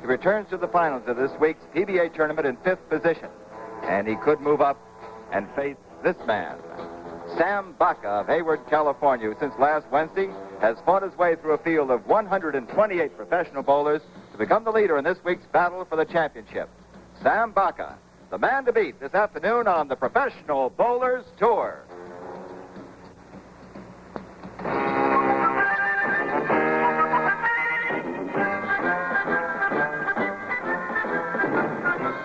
returns to the finals of this week's PBA tournament in 5th position. And he could move up and face this man. Sam Baca of Hayward, California, who since last Wednesday has fought his way through a field of 128 professional bowlers to become the leader in this week's battle for the championship. Sam Baca, the man to beat this afternoon on the Professional Bowlers Tour.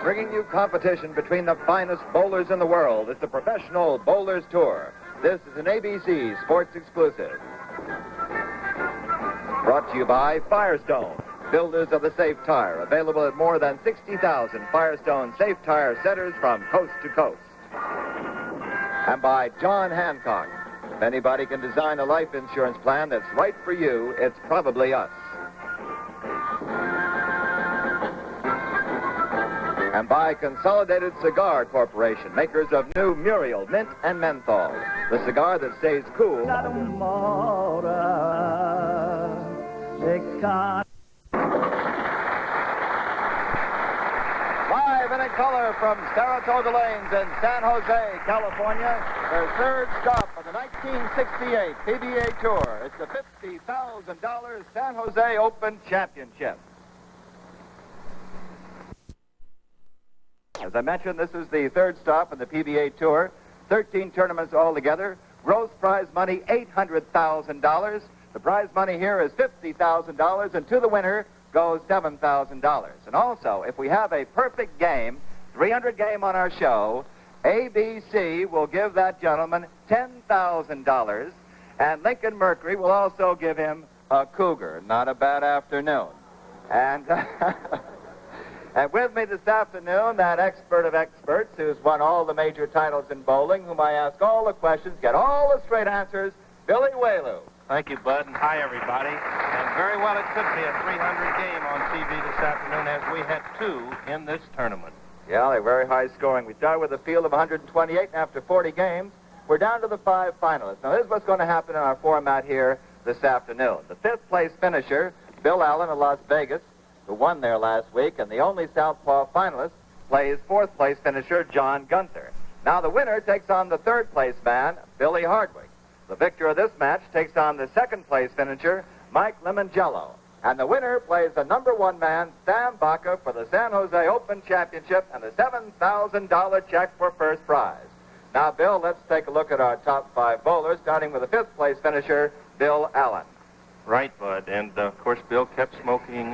Bringing you competition between the finest bowlers in the world. It's the Professional Bowlers Tour. This is an ABC Sports exclusive. Brought to you by Firestone, builders of the safe tire, available at more than 60,000 Firestone safe tire centers from coast to coast. And by John Hancock. If anybody can design a life insurance plan that's right for you, it's probably us. And by Consolidated Cigar Corporation, makers of new Muriel, Mint, and Menthol, the cigar that stays cool. Live and in color from Saratoga Lanes in San Jose, California, their third stop of the 1968 PBA Tour. It's the $50,000 San Jose Open Championship. As I mentioned, this is the third stop in the PBA Tour. 13 tournaments altogether. Gross prize money, $800,000. The prize money here is $50,000, and to the winner goes $7,000. And also, if we have a perfect game, 300 game on our show, ABC will give that gentleman $10,000, and Lincoln Mercury will also give him a cougar. Not a bad afternoon. And... And with me this afternoon, that expert of experts who's won all the major titles in bowling, whom I ask all the questions, get all the straight answers, Billy Whaley. Thank you, Bud, and hi, everybody. And very well, it could be a 300 game on TV this afternoon, as we had 2 in this tournament. Yeah, they're very high scoring. We start with a field of 128, and after 40 games, we're down to the 5 finalists. Now, here's what's going to happen in our format here this afternoon. The 5th place finisher, Bill Allen of Las Vegas, who won there last week, and the only Southpaw finalist plays 4th place finisher John Gunther. Now the winner takes on the 3rd place man, Billy Hardwick. The victor of this match takes on the 2nd place finisher, Mike Limongello. And the winner plays the number 1 man, Sam Baca, for the San Jose Open Championship and the $7,000 check for first prize. Now, Bill, let's take a look at our top 5 bowlers, starting with the 5th place finisher, Bill Allen. Right, Bud, and of course, Bill kept smoking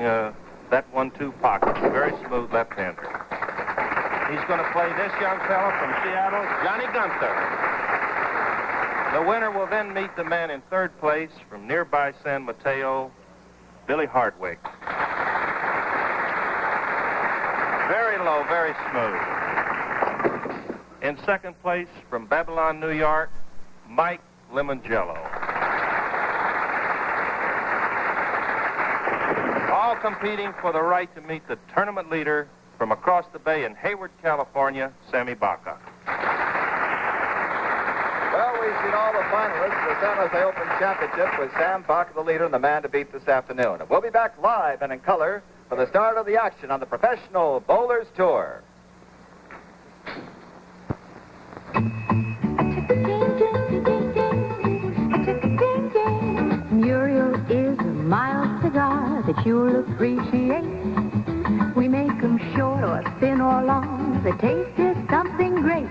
that 1-2 pocket. Very smooth left-hander. He's going to play this young fella from Seattle, Johnny Gunther. The winner will then meet the man in 3rd place from nearby San Mateo, Billy Hardwick. Very low, very smooth. In 2nd place from Babylon, New York, Mike Limongello. All competing for the right to meet the tournament leader from across the bay in Hayward, California, Sammy Baca. Well, we've seen all the finalists for the San Jose Open Championship with Sam Baca, the leader, and the man to beat this afternoon. And we'll be back live and in color for the start of the action on the Professional Bowlers Tour. Muriel is a mild cigar that you'll appreciate. We make them short or thin or long. The taste is something great.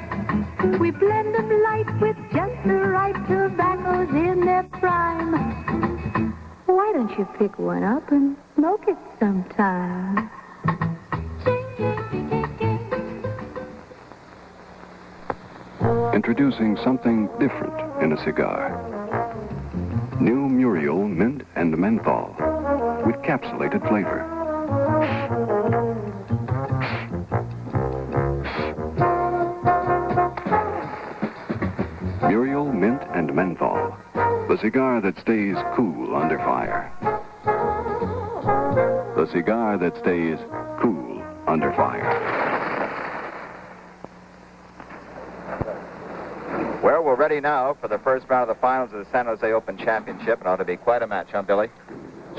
We blend them light with just the right tobaccos in their prime. Why don't you pick one up and smoke it sometime? Introducing something different in a cigar. New Muriel Mint and Menthol with capsulated flavor. Muriel Mint and Menthol, the cigar that stays cool under fire. The cigar that stays cool under fire. Well, we're ready now for the first round of the finals of the San Jose Open Championship. It ought to be quite a match, huh, Billy?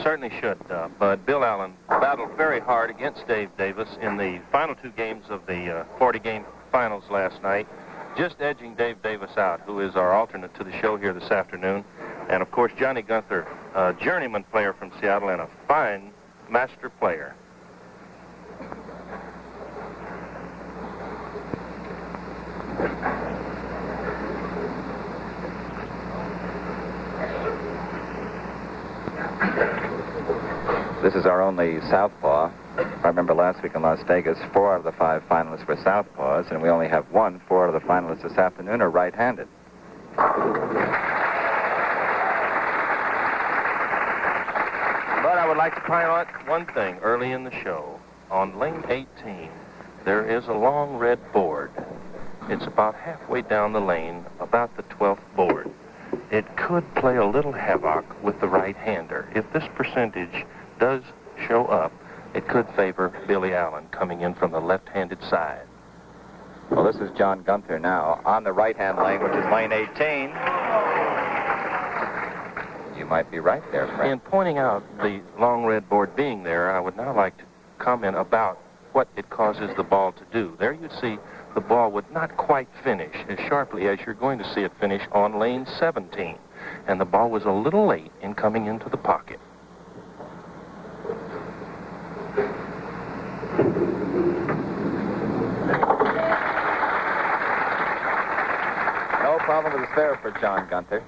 Certainly should, Bud. Bill Allen battled very hard against Dave Davis in the final 2 games of the 40-game finals last night, just edging Dave Davis out, who is our alternate to the show here this afternoon. And, of course, Johnny Gunther, a journeyman player from Seattle and a fine master player. This is our only southpaw. I remember last week in Las Vegas, 4 out of the 5 finalists were southpaws, and we only have 1. 4 out of the finalists this afternoon are right-handed. But I would like to point out one thing early in the show. On lane 18, there is a long red board. It's about halfway down the lane, about the 12th board. It could play a little havoc with the right-hander. If this percentage does show up, it could favor Billy Allen coming in from the left-handed side. Well, this is John Gunther now on the right-hand lane, which is lane 18. You might be right there, Frank. In pointing out the long red board being there, I would now like to comment about what it causes the ball to do. There you see the ball would not quite finish as sharply as you're going to see it finish on lane 17. And the ball was a little late in coming into the pocket. No problem with the spare for John Gunther.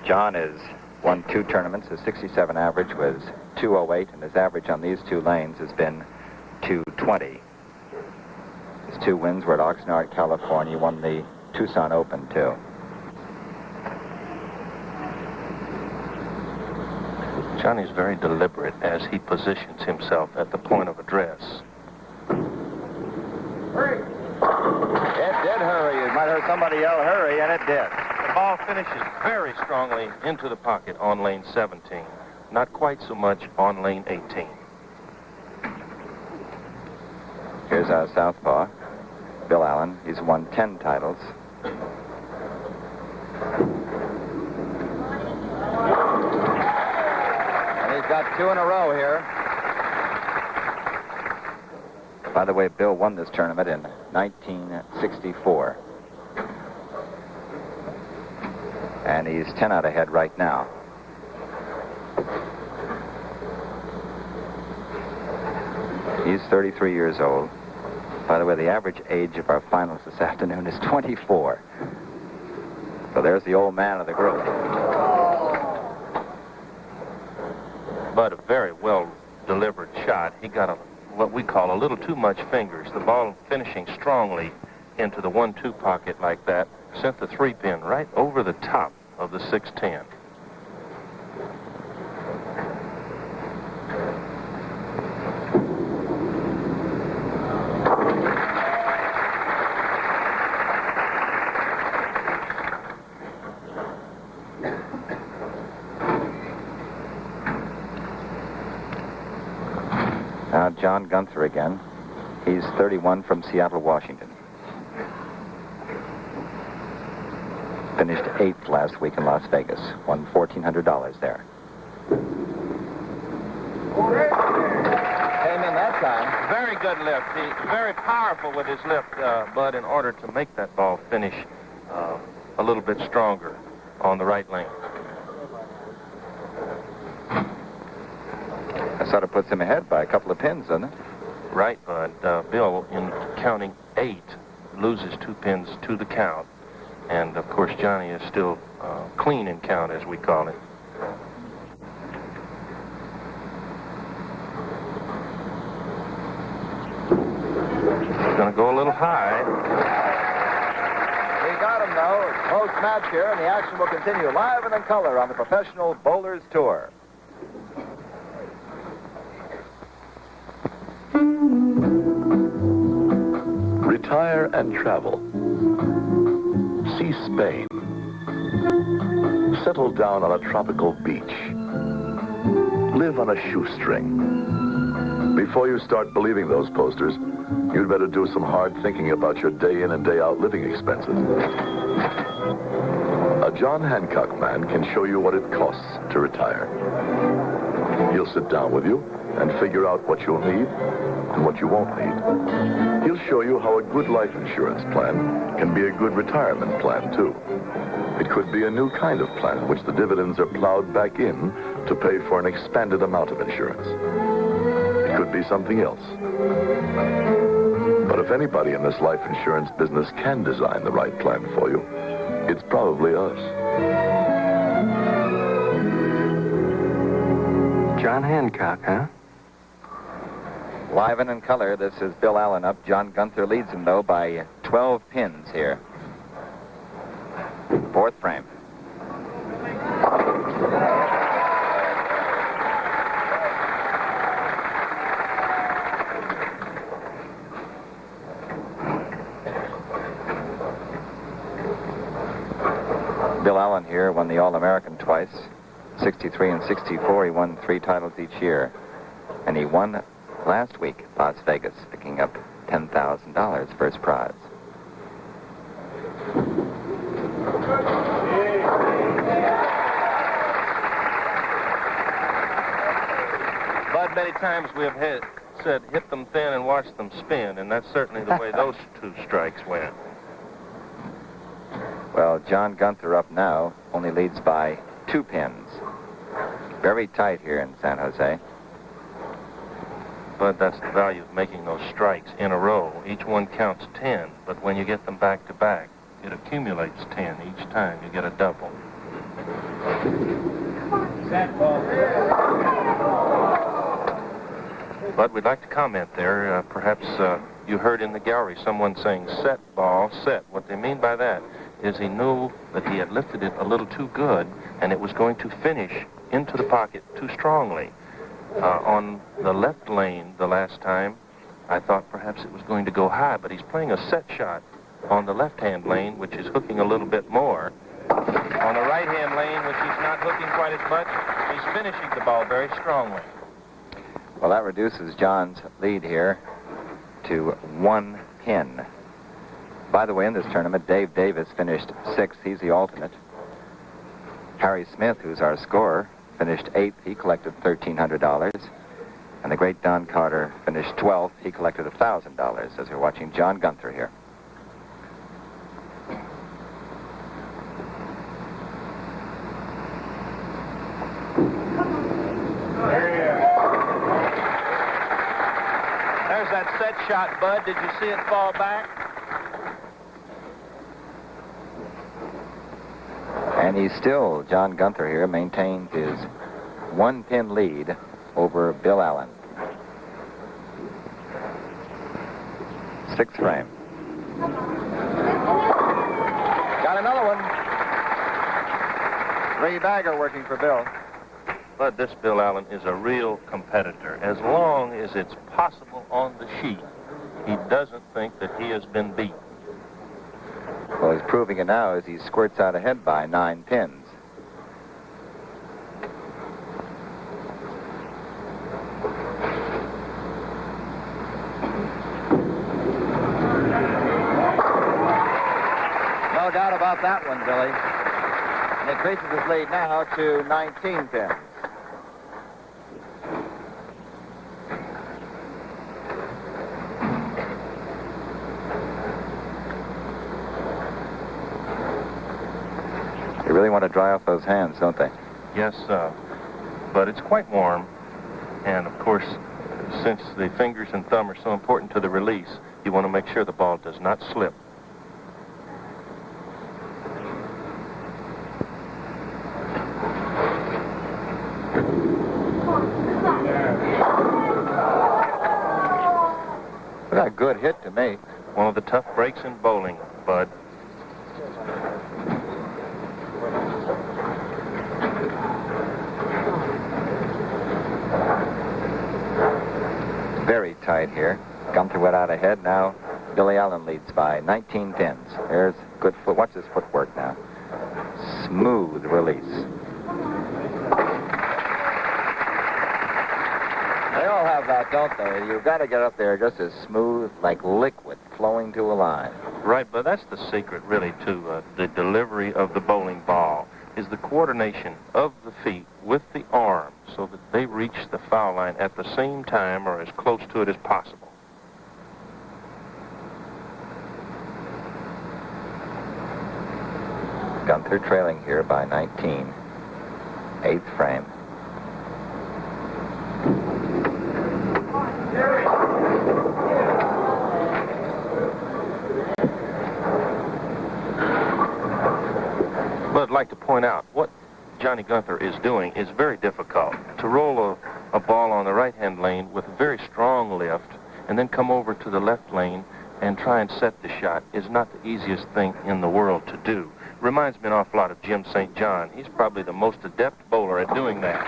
John has won 2 tournaments. His 67 average was 208, and his average on these 2 lanes has been 220. His 2 wins were at Oxnard, California. He won the Tucson Open, too. Johnny's very deliberate as he positions himself at the point of address. Hurry! It did hurry. You might have heard somebody yell hurry, and it did. The ball finishes very strongly into the pocket on lane 17. Not quite so much on lane 18. Here's our southpaw, Bill Allen. He's won 10 titles. And he's got 2 in a row here. By the way, Bill won this tournament in 1964. And he's 10 out ahead right now. He's 33 years old. By the way, the average age of our finalists this afternoon is 24. So there's the old man of the group. But a very well-delivered shot. He got what we call a little too much fingers. The ball finishing strongly into the 1-2 pocket like that sent the 3-pin right over the top of the 610. Now John Gunther again. He's 31 from Seattle, Washington. Finished 8th last week in Las Vegas. Won $1,400 there. Came in that time. Very good lift. He's very powerful with his lift, Bud, in order to make that ball finish a little bit stronger on the right lane. That sort of puts him ahead by a couple of pins, doesn't it? Right, Bud. Bill, in counting 8, loses 2 pins to the count. And, of course, Johnny is still clean in count, as we call it. He's going to go a little high. We got him, though. It's post-match here, and the action will continue live and in color on the Professional Bowlers Tour. Retire and travel. See Spain. Settle down on a tropical beach. Live on a shoestring. Before you start believing those posters, you'd better do some hard thinking about your day in and day out living expenses. A John Hancock man can show you what it costs to retire. He'll sit down with you and figure out what you'll need and what you won't need. He'll show you how a good life insurance plan can be a good retirement plan, too. It could be a new kind of plan in which the dividends are plowed back in to pay for an expanded amount of insurance. It could be something else. But if anybody in this life insurance business can design the right plan for you, it's probably us. John Hancock, huh? Live and in color, this is Bill Allen up. John Gunther leads him, though, by 12 pins here. Fourth frame. Bill Allen here won the All-American twice. 63 and 64, he won 3 titles each year. And he won last week at Las Vegas, picking up $10,000 first prize. Bud, many times we have said hit them thin and watch them spin, and that's certainly the way those 2 strikes went. Well, John Gunther up now only leads by 2 pins. Very tight here in San Jose. But that's the value of making those strikes in a row. Each one counts 10, but when you get them back to back, it accumulates 10 each time. You get a double. But we'd like to comment there. Perhaps you heard in the gallery someone saying, set, ball, set. What they mean by that is he knew that he had lifted it a little too good, and it was going to finish into the pocket too strongly. On the left lane the last time, I thought perhaps it was going to go high, but he's playing a set shot on the left-hand lane, which is hooking a little bit more. On the right-hand lane, which he's not hooking quite as much, he's finishing the ball very strongly. Well, that reduces John's lead here to 1 pin. By the way, in this tournament, Dave Davis finished 6th. He's the alternate. Harry Smith, who's our scorer, finished 8th. He collected $1,300. And the great Don Carter finished 12th. He collected $1,000 as we're watching John Gunther here. There's that set shot, Bud. Did you see it fall back? And he's still, John Gunther here, maintains his 1-pin lead over Bill Allen. 6th frame. Got another one. 3-bagger working for Bill. But this Bill Allen is a real competitor. As long as it's possible on the sheet, he doesn't think that he has been beat. Well, he's proving it now as he squirts out ahead by 9 pins. No doubt about that one, Billy. And it increases his lead now to 19 pins. They really want to dry off those hands, don't they? Yes, but it's quite warm. And, of course, since the fingers and thumb are so important to the release, you want to make sure the ball does not slip. What a good hit to me. One of the tough breaks in bowling, Bud. Very tight here. Gunther went out ahead. Now Billy Allen leads by 19 pins. There's good foot. Watch this footwork now. Smooth release. They all have that, don't they? You've got to get up there just as smooth, like liquid flowing to a line. Right, but that's the secret, really, to the delivery of the bowling ball, is the coordination of the feet with the arms so that they reach the foul line at the same time or as close to it as possible. Gunther trailing here by 19. 8th frame. But I'd like to point out what Johnny Gunther is doing is very difficult. To roll a ball on the right-hand lane with a very strong lift and then come over to the left lane and try and set the shot is not the easiest thing in the world to do. Reminds me an awful lot of Jim St. John. He's probably the most adept bowler at doing that.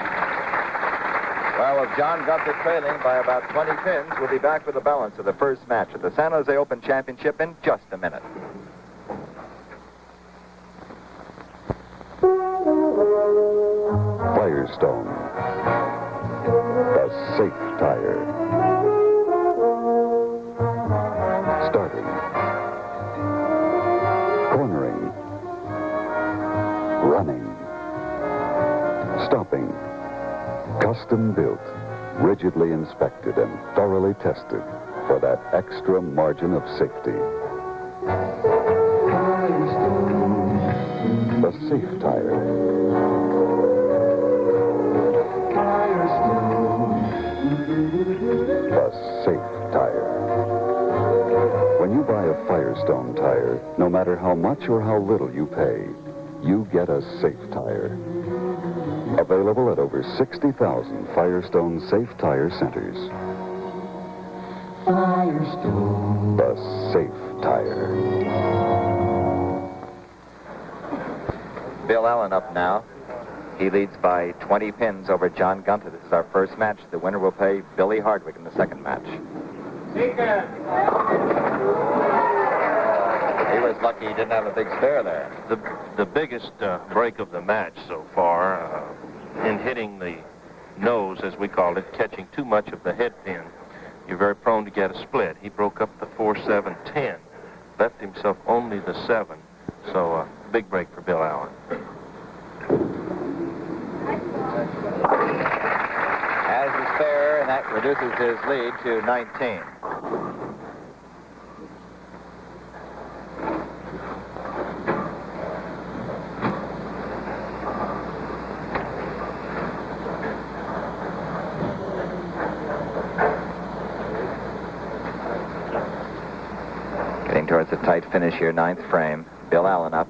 Well, with John Gunther trailing by about 20 pins, we'll be back with the balance of the first match of the San Jose Open Championship in just a minute. Firestone, the safe tire. Starting, cornering, running, stopping, custom built, rigidly inspected and thoroughly tested for that extra margin of safety. The safe tire. The safe tire. When you buy a Firestone tire, no matter how much or how little you pay, you get a safe tire. Available at over 60,000 Firestone safe tire centers. Firestone. The safe tire. Bill Allen up now. He leads by 20 pins over John Gunther. This is our first match. The winner will play Billy Hardwick in the second match. He was lucky he didn't have a big spare there. The biggest break of the match so far in hitting the nose, as we called it, catching too much of the head pin. You're very prone to get a split. He broke up the 4-7-10, left himself only the 7. So big break for Bill Allen. Has the spare, and that reduces his lead to 19. Getting towards a tight finish here, 9th frame. Bill Allen up.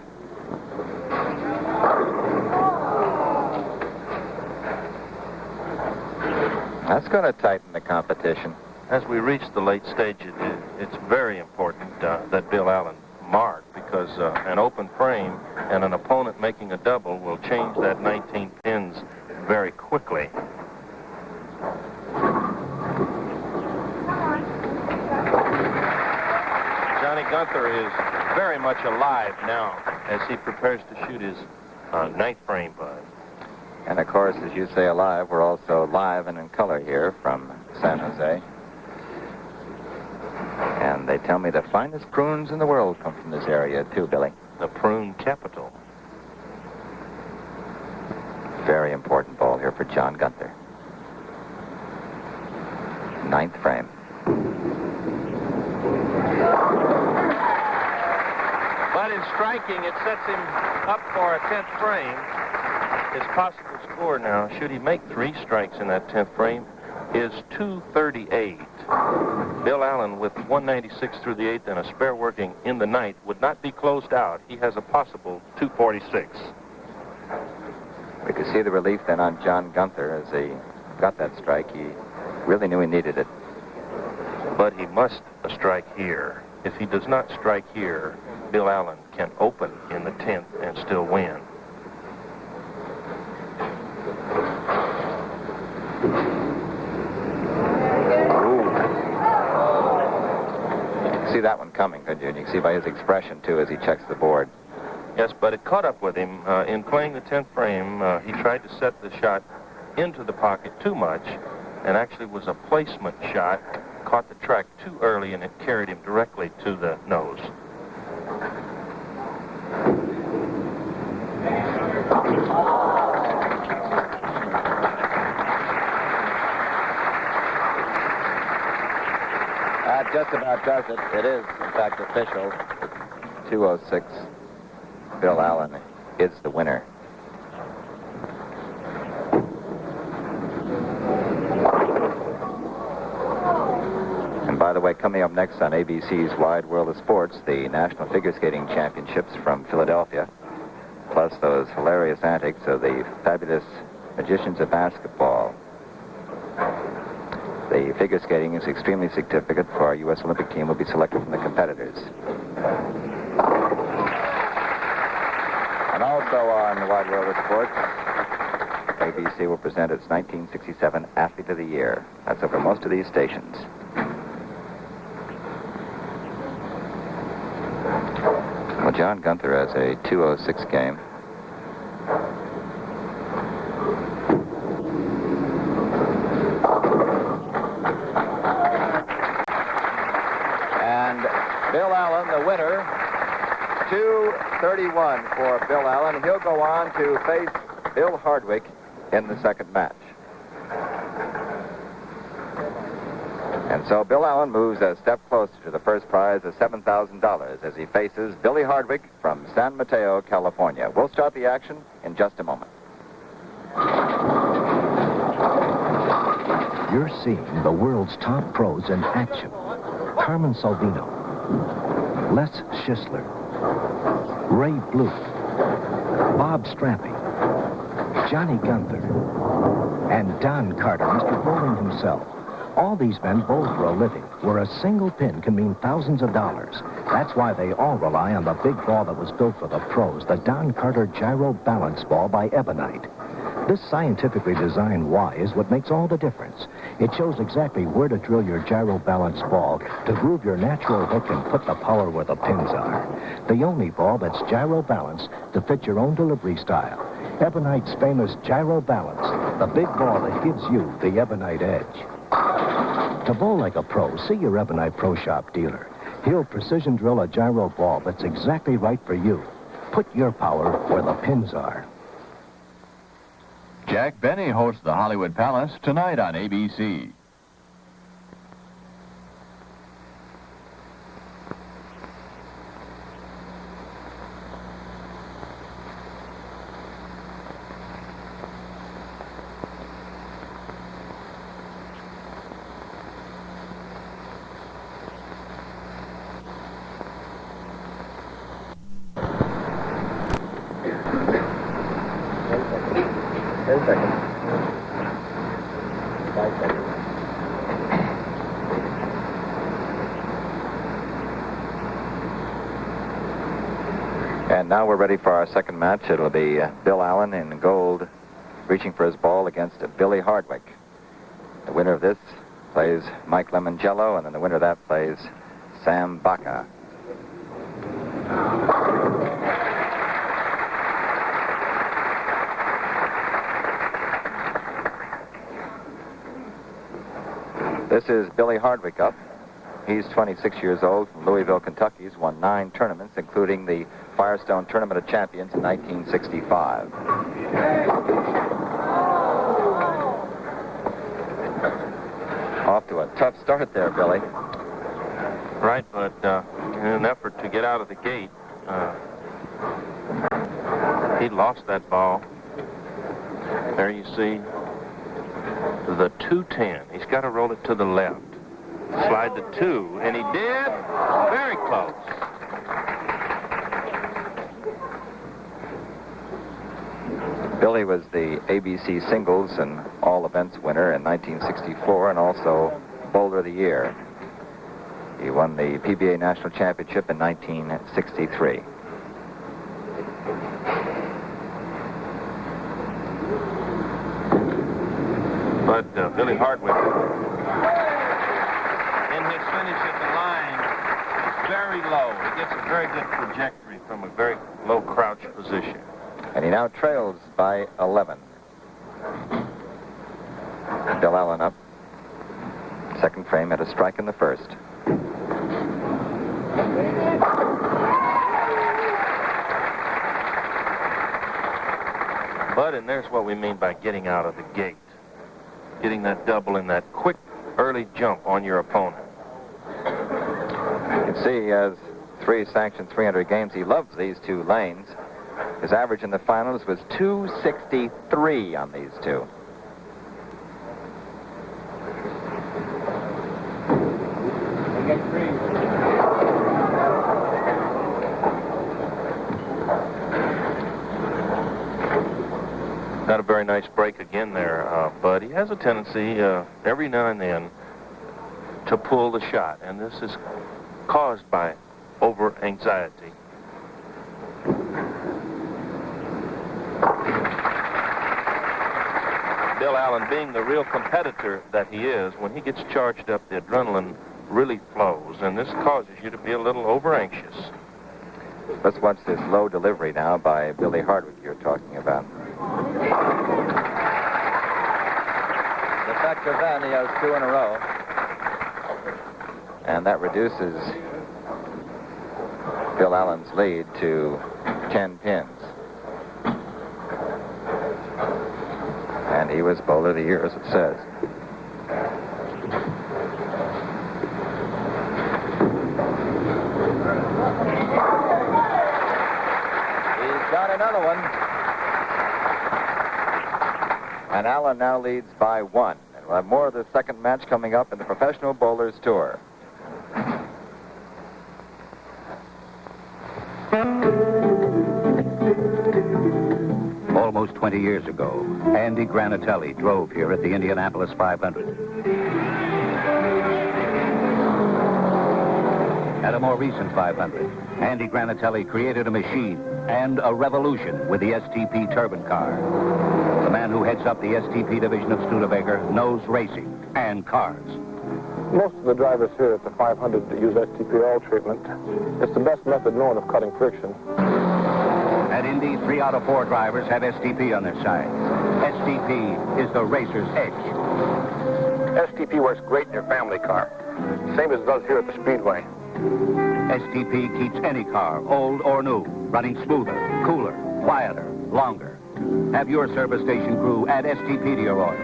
That's going to tighten the competition. As we reach the late stages, it's very important that Bill Allen mark, because an open frame and an opponent making a double will change that 19 pins very quickly. Johnny Gunther is very much alive now as he prepares to shoot his 9th frame bud. And of course, as you say, alive, we're also live and in color here from San Jose. And they tell me the finest prunes in the world come from this area, too, Billy. The prune capital. Very important ball here for John Gunther. 9th frame. But in striking, it sets him up for a 10th frame. His possible score now, should he make 3 strikes in that 10th frame, is 238. Bill Allen, with 196 through the 8th and a spare working in the 9th, would not be closed out. He has a possible 246. We could see the relief then on John Gunther as he got that strike. He really knew he needed it. But he must strike here. If he does not strike here, Bill Allen can open in the 10th and still win. See that one coming, couldn't you? And you can see by his expression, too, as he checks the board. Yes, but it caught up with him. In playing the 10th frame, he tried to set the shot into the pocket too much, and actually was a placement shot. Caught the track too early, and it carried him directly to the nose. That just about does it. It is, in fact, official. 2:06. Bill Allen is the winner. And by the way, coming up next on ABC's Wide World of Sports, the National Figure Skating Championships from Philadelphia, plus those hilarious antics of the fabulous magicians of basketball. The figure skating is extremely significant for our U.S. Olympic team will be selected from the competitors. And also on the Wide World of Sports, ABC will present its 1967 Athlete of the Year. That's over most of these stations. Well, John Gunther has a 2:06 game. And Bill Allen, the winner, 2:31 for Bill Allen. He'll go on to face Bill Hardwick in the second match. And so Bill Allen moves a step closer to the first prize of $7,000 as he faces Billy Hardwick from San Mateo, California. We'll start the action in just a moment. You're seeing the world's top pros in action. Carmen Salvino, Les Schisler, Ray Bluth, Bob Strappy, Johnny Gunther, and Don Carter, Mr. Bowling himself. All these men bowl for a living, where a single pin can mean thousands of dollars. That's why they all rely on the big ball that was built for the pros, the Don Carter Gyro Balance Ball by Ebonite. This scientifically designed Y is what makes all the difference. It shows exactly where to drill your gyro balance ball to groove your natural hook and put the power where the pins are. The only ball that's gyro balanced to fit your own delivery style. Ebonite's famous Gyro Balance, the big ball that gives you the Ebonite edge. To bowl like a pro, see your Ebonite Pro Shop dealer. He'll precision drill a gyro ball that's exactly right for you. Put your power where the pins are. Jack Benny hosts the Hollywood Palace tonight on ABC. And now we're ready for our second match. It'll be Bill Allen in gold, reaching for his ball against Billy Hardwick. The winner of this plays Mike Lemongello, and then the winner of that plays Sam Baca. This is Billy Hardwick up. He's 26 years old from Louisville, Kentucky. He's won 9 tournaments, including the Firestone Tournament of Champions in 1965. Off to a tough start there, Billy. Right, but in an effort to get out of the gate, he lost that ball. There you see the 210. He's got to roll it to the left. Slide the 2, and he did. Very close. Billy was the ABC singles and all events winner in 1964 and also Bowler of the Year. He won the PBA National Championship in 1963. But Billy Hardwick, in his finish at the line, is very low. He gets a very good trajectory from a very low crouch position. And he now trails by 11. Bill Allen up Second frame at a strike in the first. Bud, and there's what we mean by getting out of the gate. Getting that double in that quick, early jump on your opponent. You can see he has 3 sanctioned 300 games. He loves these 2 lanes. His average in the finals was 263 on these 2. Got a very nice break again there, Bud. He has a tendency every now and then to pull the shot, and this is caused by over-anxiety. Bill Allen, being the real competitor that he is, when he gets charged up, the adrenaline really flows, and this causes you to be a little over-anxious. Let's watch this low delivery now by Billy Hardwick you're talking about. The fact of that, he has 2 in a row. And that reduces Bill Allen's lead to 10 pins. And he was bowler of the year, as it says. He's got another one. And Allen now leads by 1. And we'll have more of the second match coming up in the Professional Bowlers Tour. Almost 20 years ago, Andy Granatelli drove here at the Indianapolis 500. At a more recent 500, Andy Granatelli created a machine and a revolution with the STP turbine car. The man who heads up the STP division of Studebaker knows racing and cars. Most of the drivers here at the 500 use STP oil treatment. It's the best method known of cutting friction. At Indy, 3 out of 4 drivers have STP on their side. STP is the racer's edge. STP works great in your family car, same as it does here at the Speedway. STP keeps any car, old or new, running smoother, cooler, quieter, longer. Have your service station crew add STP to your oil.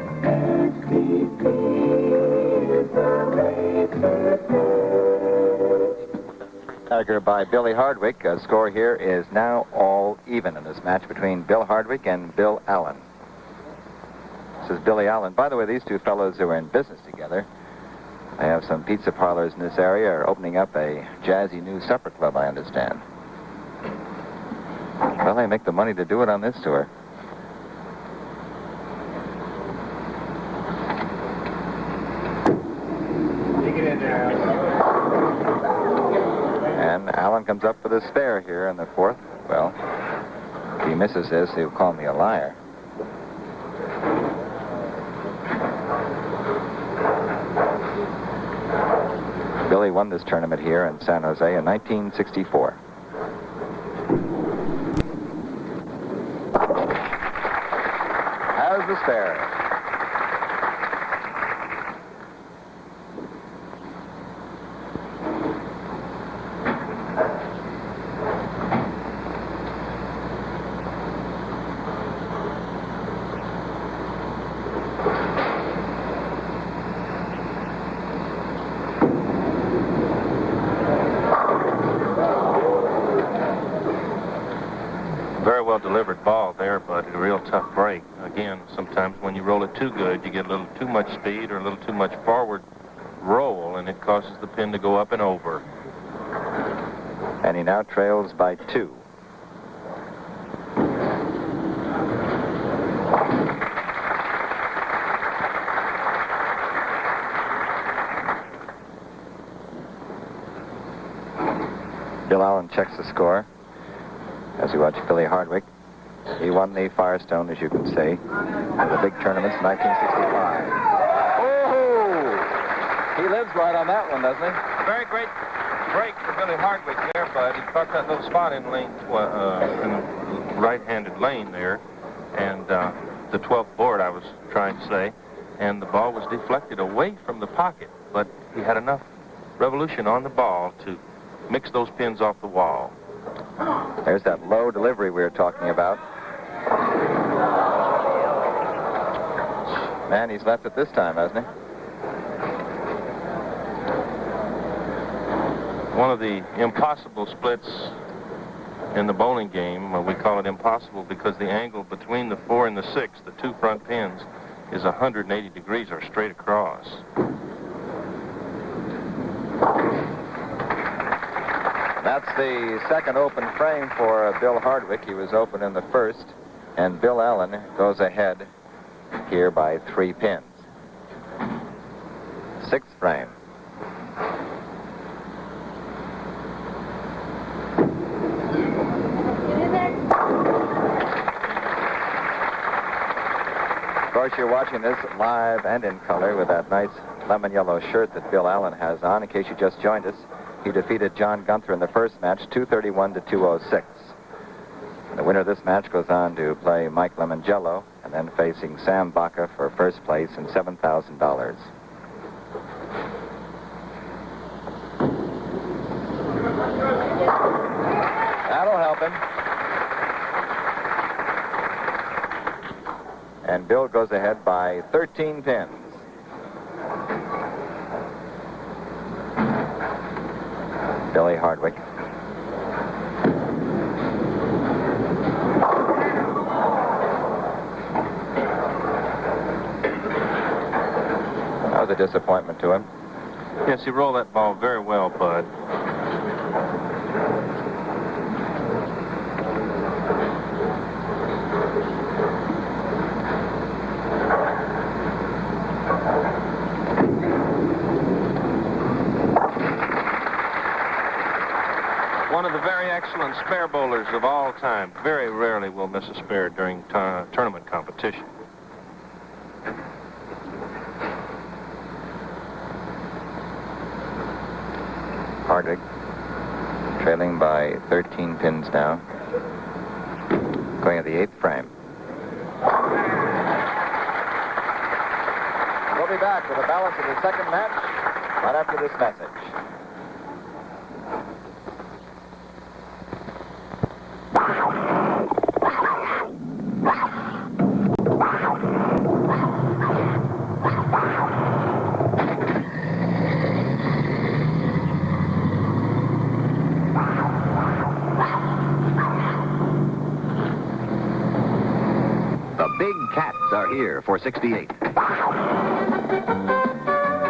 Tiger by Billy Hardwick. Score here is now all even in this match between Bill Hardwick and Bill Allen. This is Billy Allen. By the way, these 2 fellows who are in business together, they have some pizza parlors in this area, are opening up a jazzy new supper club, I understand. Well, they make the money to do it on this tour. And Allen comes up for the spare here in the 4th. Well, if he misses this, he'll call me a liar. Billy won this tournament here in San Jose in 1964. Has the spare. Very well delivered ball there, but a real tough break. Again, sometimes when you roll it too good, you get a little too much speed or a little too much forward roll, and it causes the pin to go up and over. And he now trails by 2. Bill Allen checks the score as we watch Billy Hardwick. He won the Firestone, as you can see, in the big tournaments in 1965. Oh! He lives right on that one, doesn't he? Very great break for Billy Hardwick there, but he caught that little spot in lane, in the right-handed lane there, and the 12th board, I was trying to say, and the ball was deflected away from the pocket. but he had enough revolution on the ball to mix those pins off the wall. There's that low delivery we were talking about. Man, he's left it this time, hasn't he? One of the impossible splits in the bowling game, we call it impossible because the angle between the 4 and the 6, the two front pins, is 180 degrees or straight across. That's the second open frame for Bill Hardwick. He was open in the first, and Bill Allen goes ahead here by 3 pins. Sixth frame. Of course, you're watching this live and in color with that nice lemon yellow shirt that Bill Allen has on. In case you just joined us, he defeated John Gunther in the first match, 231 to 206. The winner of this match goes on to play Mike Lemongello and then facing Sam Baca for first place and $7,000. That'll help him. And Bill goes ahead by 13 pins. Billy Hardwick. That was a disappointment to him. Yes, he rolled that ball very well, Bud. One of the very excellent spare bowlers of all time. Very rarely will miss a spare during tournament competition. Hardwick trailing by 13 pins now. Going at the 8th frame. We'll be back with the balance of the second match right after this message. The big cats are here for 68.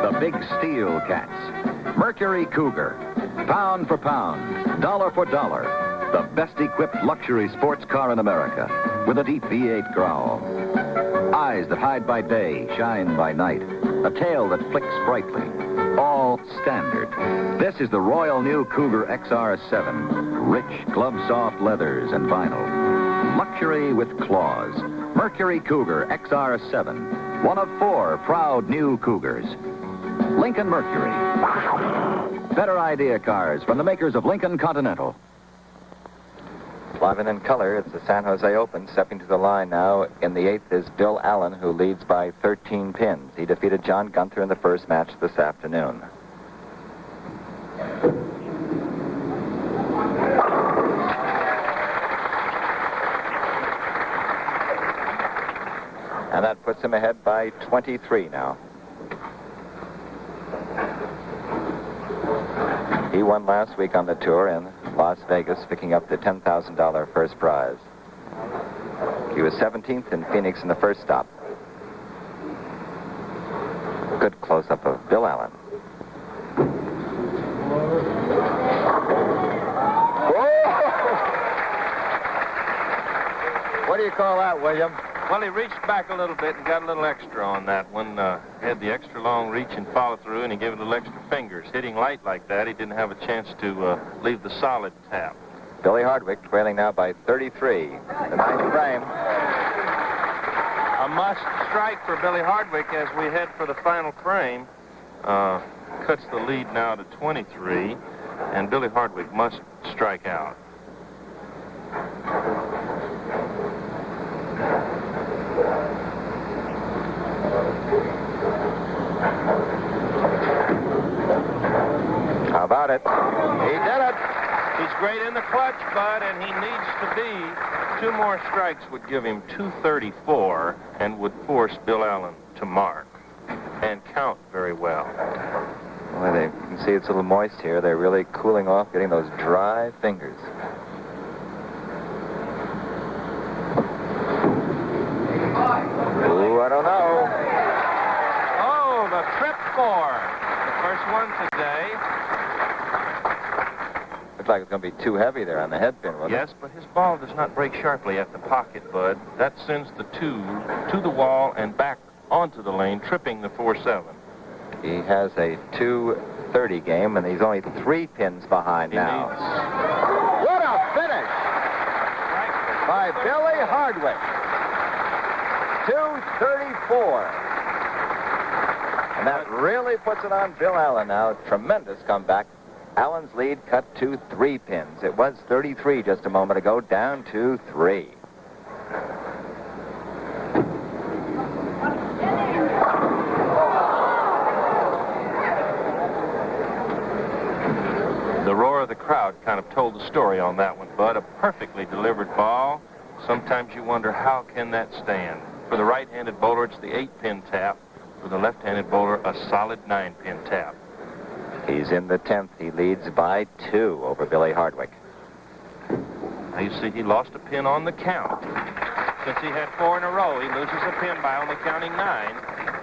The big steel cats. Mercury Cougar. Pound for pound. Dollar for dollar. The best equipped luxury sports car in America. With a deep V8 growl. Eyes that hide by day, shine by night. A tail that flicks brightly. All standard. This is the royal new Cougar XR7. Rich, glove-soft leathers and vinyl. Luxury with claws. Mercury Cougar XR7. One of 4 proud new Cougars. Lincoln Mercury. Better idea cars from the makers of Lincoln Continental. Live and in color, it's the San Jose Open. Stepping to the line now in the 8th is Bill Allen, who leads by 13 pins. He defeated John Gunther in the first match this afternoon. And that puts him ahead by 23 now. He won last week on the tour in Las Vegas, picking up the $10,000 first prize. He was 17th in Phoenix in the first stop. Good close-up of Bill Allen. What do you call that, William? Well, he reached back a little bit and got a little extra on that one. Had the extra long reach and follow through, and he gave it a little extra fingers. Hitting light like that, he didn't have a chance to leave the solid tap. Billy Hardwick trailing now by 33. The 9th frame. A must strike for Billy Hardwick as we head for the final frame. Cuts the lead now to 23, and Billy Hardwick must strike out. about it? He did it. He's great in the clutch, Bud, and he needs to be. 2 more strikes would give him 234 and would force Bill Allen to mark and count very well. Well, you can see it's a little moist here. They're really cooling off, getting those dry fingers. Ooh, I don't know. Oh, the trip 4. The first one today. Looks like it's going to be too heavy there on the head pin, wasn't Yes, but his ball does not break sharply at the pocket, Bud. That sends the 2 to the wall and back onto the lane, tripping the 4-7. He has a 230 game, and he's only 3 pins behind now. What a finish by Billy Hardwick. 234. And that really puts it on Bill Allen now. Tremendous comeback. Allen's lead cut to 3 pins. It was 33 just a moment ago, down to 3. The roar of the crowd kind of told the story on that one, Bud. A perfectly delivered ball. Sometimes you wonder, how can that stand? For the right-handed bowler, it's the 8-pin tap. For the left-handed bowler, a solid 9-pin tap. He's in the 10th. He leads by 2 over Billy Hardwick. Now you see he lost a pin on the count. Since he had 4 in a row, he loses a pin by only counting 9.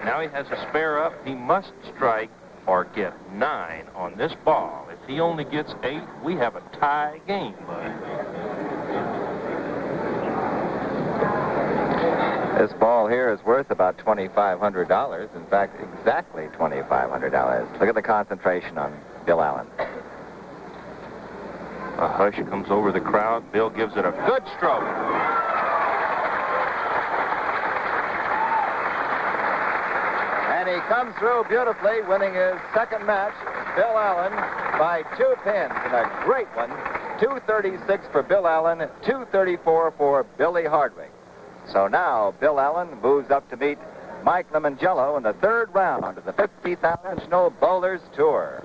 Now he has a spare up. He must strike or get 9 on this ball. If he only gets 8, we have a tie game, Bud. This ball here is worth about $2,500. In fact, exactly $2,500. Look at the concentration on Bill Allen. A hush comes over the crowd. Bill gives it a good stroke. And he comes through beautifully, winning his 2nd match. Bill Allen by 2 pins, and a great one. 236 for Bill Allen, 234 for Billy Hardwick. So now Bill Allen moves up to meet Mike Lemongello in the 3rd round of the 50,000 National Bowlers Tour.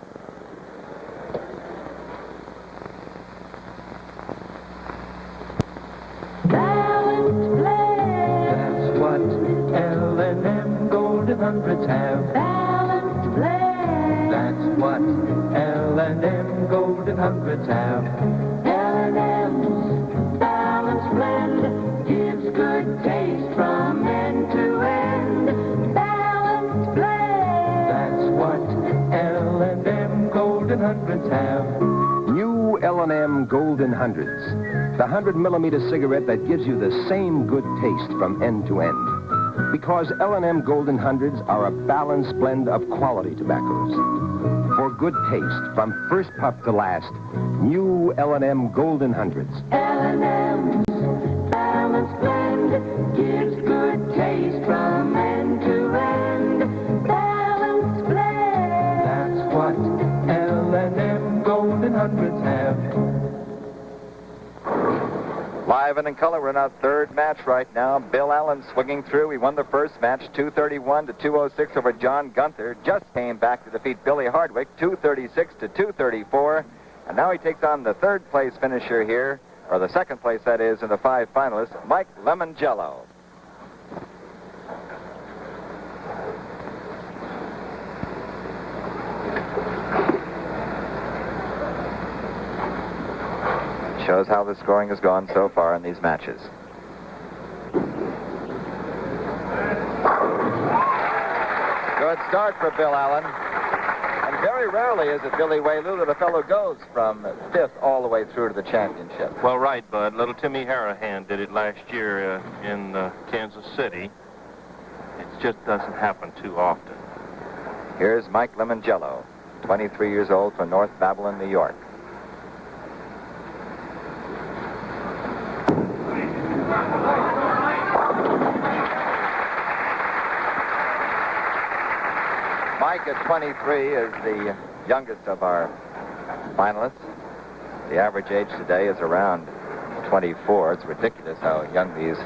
That's what L&M Golden Hundreds have. Balanced blend. That's what L&M Golden Hundreds have. L&M's Balanced Blend gives good taste from end to end. Balanced blend. That's what L&M Golden Hundreds have. New L&M Golden Hundreds. The 100-millimeter cigarette that gives you the same good taste from end to end. Because L&M Golden Hundreds are a balanced blend of quality tobaccos. For good taste from first puff to last, new L&M Golden Hundreds. L&M's Balanced Blend gives good taste from end to end. Balanced Blend. That's what L&M Golden Hundreds have. Live and in color, we're in our 3rd match right now. Bill Allen swinging through. He won the 1st match, 231 to 206 over John Gunther. Just came back to defeat Billy Hardwick, 236 to 234. And now he takes on the 3rd place finisher here, or the 2nd place, that is, in the 5 finalists, Mike Lemongello. Shows how the scoring has gone so far in these matches. Good start for Bill Allen. And very rarely is it, Billy Waylew, that a fellow goes from 5th all the way through to the championship. Well, right, Bud. Little Timmy Harahan did it last year in Kansas City. It just doesn't happen too often. Here's Mike Lemongello, 23 years old, from North Babylon, New York. Mike at 23 is the youngest of our finalists. The average age today is around 24. It's ridiculous how young these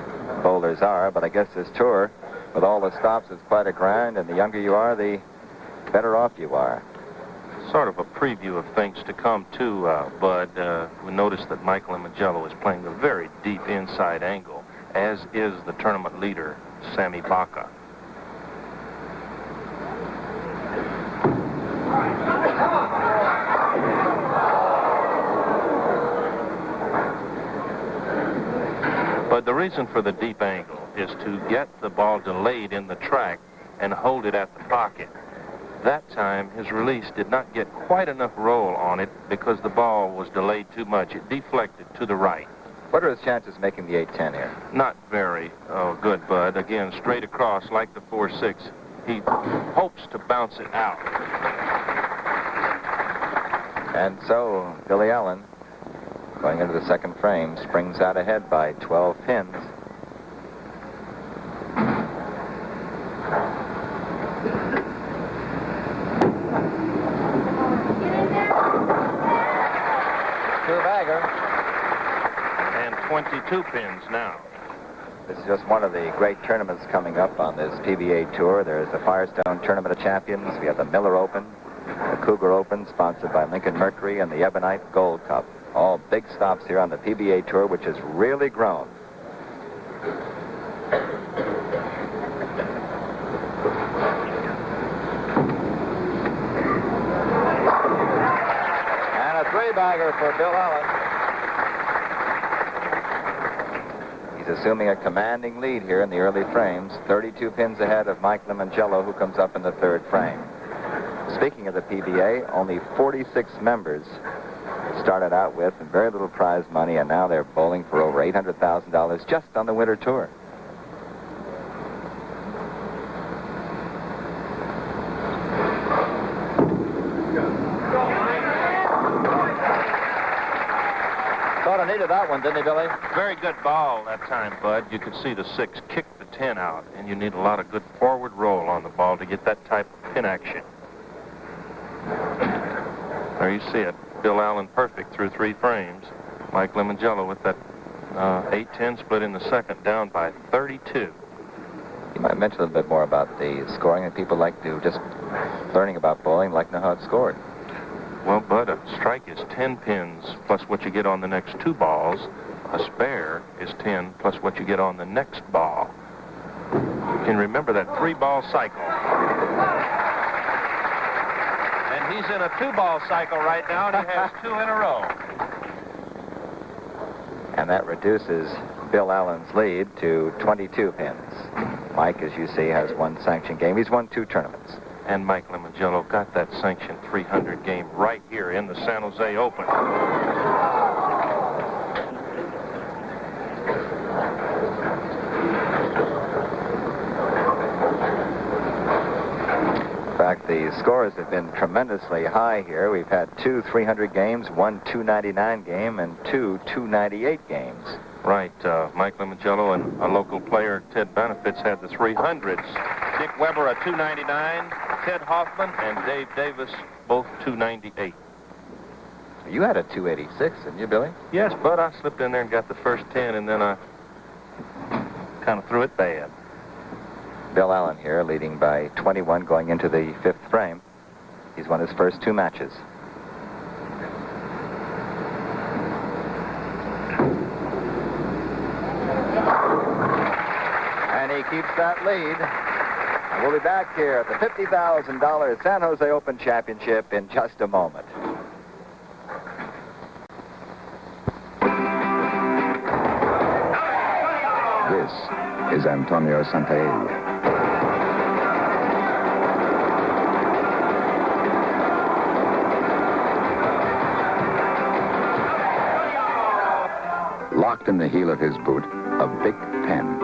bowlers are, but I guess this tour, with all the stops, is quite a grind, and the younger you are, the better off you are. Sort of a preview of things to come, too, Bud. We noticed that Michael Emangello is playing a very deep inside angle, as is the tournament leader, Sammy Baca. But the reason for the deep angle is to get the ball delayed in the track and hold it at the pocket. That time, his release did not get quite enough roll on it because the ball was delayed too much. It deflected to the right. What are his chances making the 8-10 here? Not very good, Bud. Again, straight across like the 4-6. He hopes to bounce it out. And so, Billy Allen, going into the second frame, springs out ahead by 12 pins. Two-bagger. And 22 pins now. This is just one of the great tournaments coming up on this PBA Tour. There's the Firestone Tournament of Champions. We have the Miller Open, the Cougar Open, sponsored by Lincoln Mercury, and the Ebonite Gold Cup. All big stops here on the PBA Tour, which has really grown. And a three-bagger for Bill Allen. He's assuming a commanding lead here in the early frames, 32 pins ahead of Mike Emangello, who comes up in the third frame. Speaking of the PBA, only 46 members started out with and very little prize money, and now they're bowling for over $800,000 just on the winter tour. Sort of needed that one, didn't he, Billy? Very good ball that time, Bud. You could see the 6 kick the 10 out, and you need a lot of good forward roll on the ball to get that type of pin action. There you see it. Bill Allen perfect through 3 frames. Mike Emangello with that 8-10 split in the second, down by 32. You might mention a little bit more about the scoring, and people like to just learning about bowling, like to know how it's scored. Well, Bud, a strike is 10 pins plus what you get on the next 2 balls. A spare is 10 plus what you get on the next ball. You can remember that 3-ball cycle. And he's in a 2-ball cycle right now, and he has 2 in a row. And that reduces Bill Allen's lead to 22 pins. Mike, as you see, has 1 sanctioned game. He's won 2 tournaments. And Mike Emangello got that sanctioned 300 game right here in the San Jose Open. In fact, the scores have been tremendously high here. We've had 2 300 games, 1 299 game, and 2 298 games. Right. Mike Emangello and a local player, Ted Benefits, had the 300s. Dick Weber, a 299. Ted Hoffman and Dave Davis, both 298. You had a 286, didn't you, Billy? Yes, but I slipped in there and got the first 10, and then I kind of threw it bad. Bill Allen here, leading by 21 going into the 5th frame. He's won his first 2 matches. And he keeps that lead. And we'll be back here at the $50,000 San Jose Open Championship in just a moment. This is Antonio Santaella. Locked in the heel of his boot, a big pen.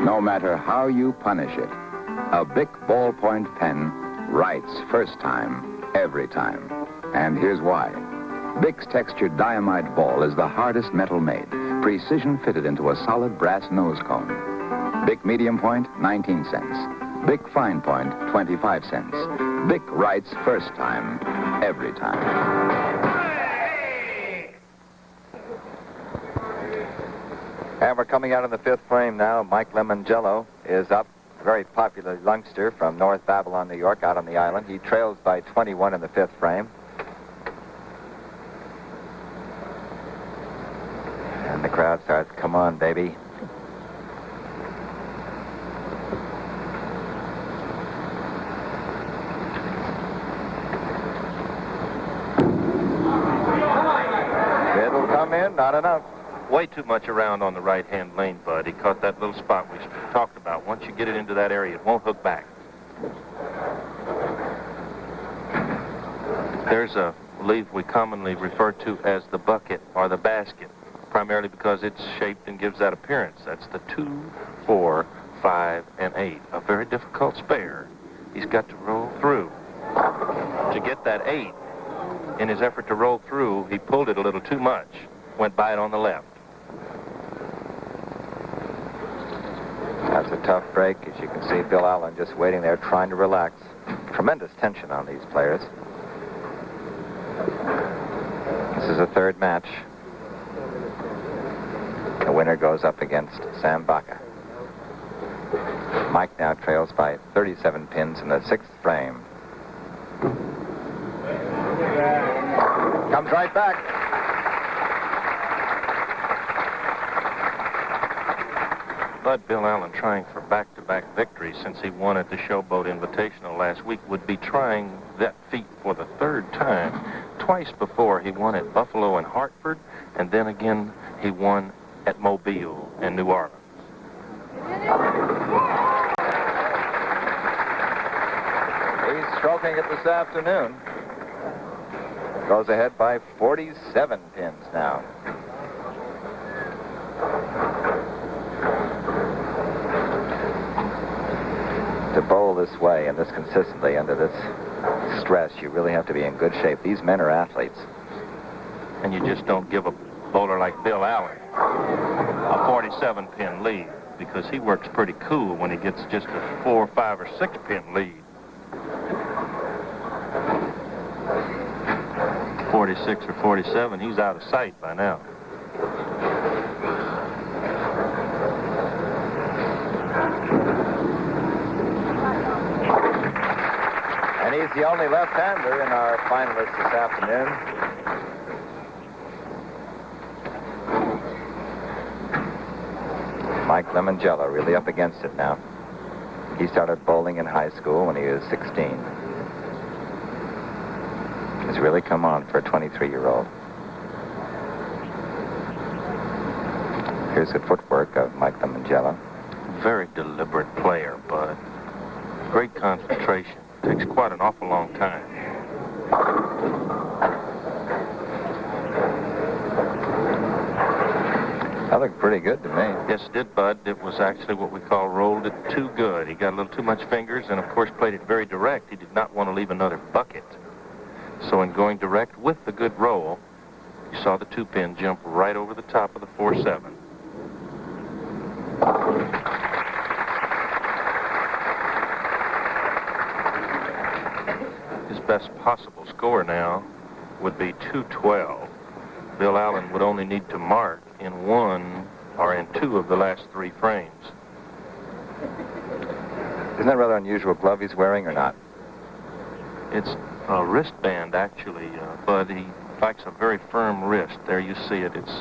No matter how you punish it, a Bic ballpoint pen writes first time, every time. And here's why. Bic's textured diamide ball is the hardest metal made, precision fitted into a solid brass nose cone. Bic medium point, 19 cents. Bic fine point, 25 cents. Vic writes first time, every time. And we're coming out in the fifth frame now. Mike Lemongello is up. Very popular youngster from North Babylon, New York, out on the island. He trails by 21 in the fifth frame. And the crowd starts, come on, baby. It'll come in, not enough. Way too much around on the right-hand lane, Bud. He caught that little spot we talked about. Once you get it into that area, it won't hook back. There's a leaf we commonly refer to as the bucket or the basket, primarily because it's shaped and gives that appearance. That's the 2, 4, 5, and 8. A very difficult spare. He's got to roll through. To get that 8, in his effort to roll through, he pulled it a little too much. Went by it on the left. That's a tough break. As you can see, Bill Allen just waiting there trying to relax. Tremendous tension on these players. This is a third match. The winner goes up against Sam Baca. Mike now trails by 37 pins in the sixth frame. Comes right back. But Bill Allen, trying for back-to-back victories since he won at the Showboat Invitational last week, would be trying that feat for the third time. Twice before, he won at Buffalo and Hartford, and then again he won at Mobile and New Orleans. He's stroking it this afternoon. Goes ahead by 47 pins now. To bowl this way and this consistently under this stress, you really have to be in good shape. These men are athletes. And you just don't give a bowler like Bill Allen a 47-pin lead, because he works pretty cool when he gets just a 4, 5, or 6-pin lead. 46 or 47, he's out of sight by now. And he's the only left-hander in our finalists this afternoon. Mike Lemongello really up against it now. He started bowling in high school when he was 16. He's really come on for a 23-year-old. Here's the footwork of Mike Lemongello. Very deliberate player, but great concentration. Takes quite an awful long time. That looked pretty good to me. Yes, it did, Bud. It was actually what we call rolled it too good. He got a little too much fingers and, of course, played it very direct. He did not want to leave another bucket. So in going direct with the good roll, you saw the 2-pin jump right over the top of the 4-7. His best possible score now would be 212. Bill Allen would only need to mark in 1 or in 2 of the last 3 frames. Isn't that rather unusual glove he's wearing or not? It's a wristband, actually, but he likes a very firm wrist. There you see it. It's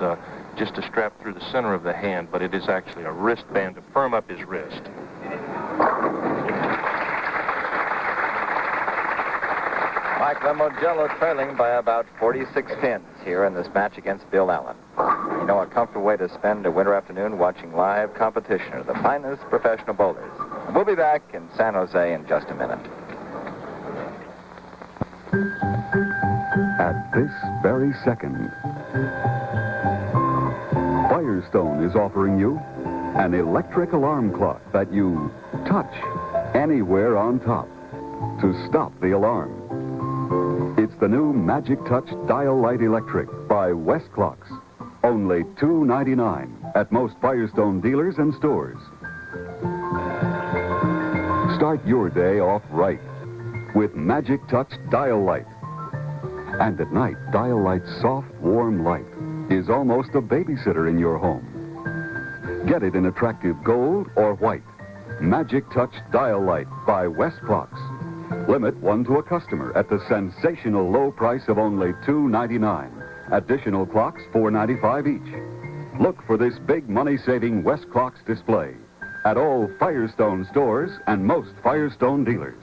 just a strap through the center of the hand, but it is actually a wristband to firm up his wrist. Mike Lemongello trailing by about 46 pins here in this match against Bill Allen. You know, a comfortable way to spend a winter afternoon watching live competition of the finest professional bowlers. We'll be back in San Jose in just a minute. At this very second, Firestone is offering you an electric alarm clock that you touch anywhere on top to stop the alarm. It's the new Magic Touch Dial Light Electric by West Clocks. Only $2.99 at most Firestone dealers and stores. Start your day off right with Magic Touch Dial Light. And at night, Dial Light's soft, warm light is almost a babysitter in your home. Get it in attractive gold or white. Magic Touch Dial Light by West Clocks. Limit one to a customer at the sensational low price of only $2.99. Additional clocks, $4.95 each. Look for this big money-saving West Clocks display at all Firestone stores and most Firestone dealers.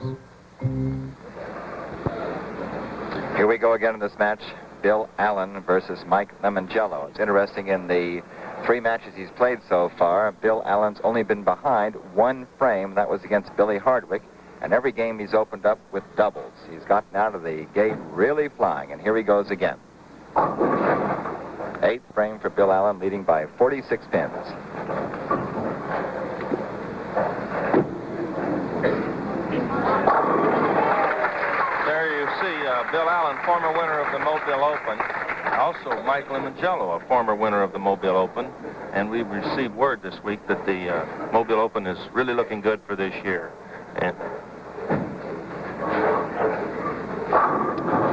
Here we go again in this match. Bill Allen versus Mike Lemongello. It's interesting, in the 3 matches he's played so far, Bill Allen's only been behind 1 frame. That was against Billy Hardwick. And every game he's opened up with doubles. He's gotten out of the gate really flying. And here he goes again. 8th frame for Bill Allen, leading by 46 pins. There you see Bill Allen, former winner of the Mobile Open. Also, Mike Lemongello, a former winner of the Mobile Open. And we've received word this week that the Mobile Open is really looking good for this year. And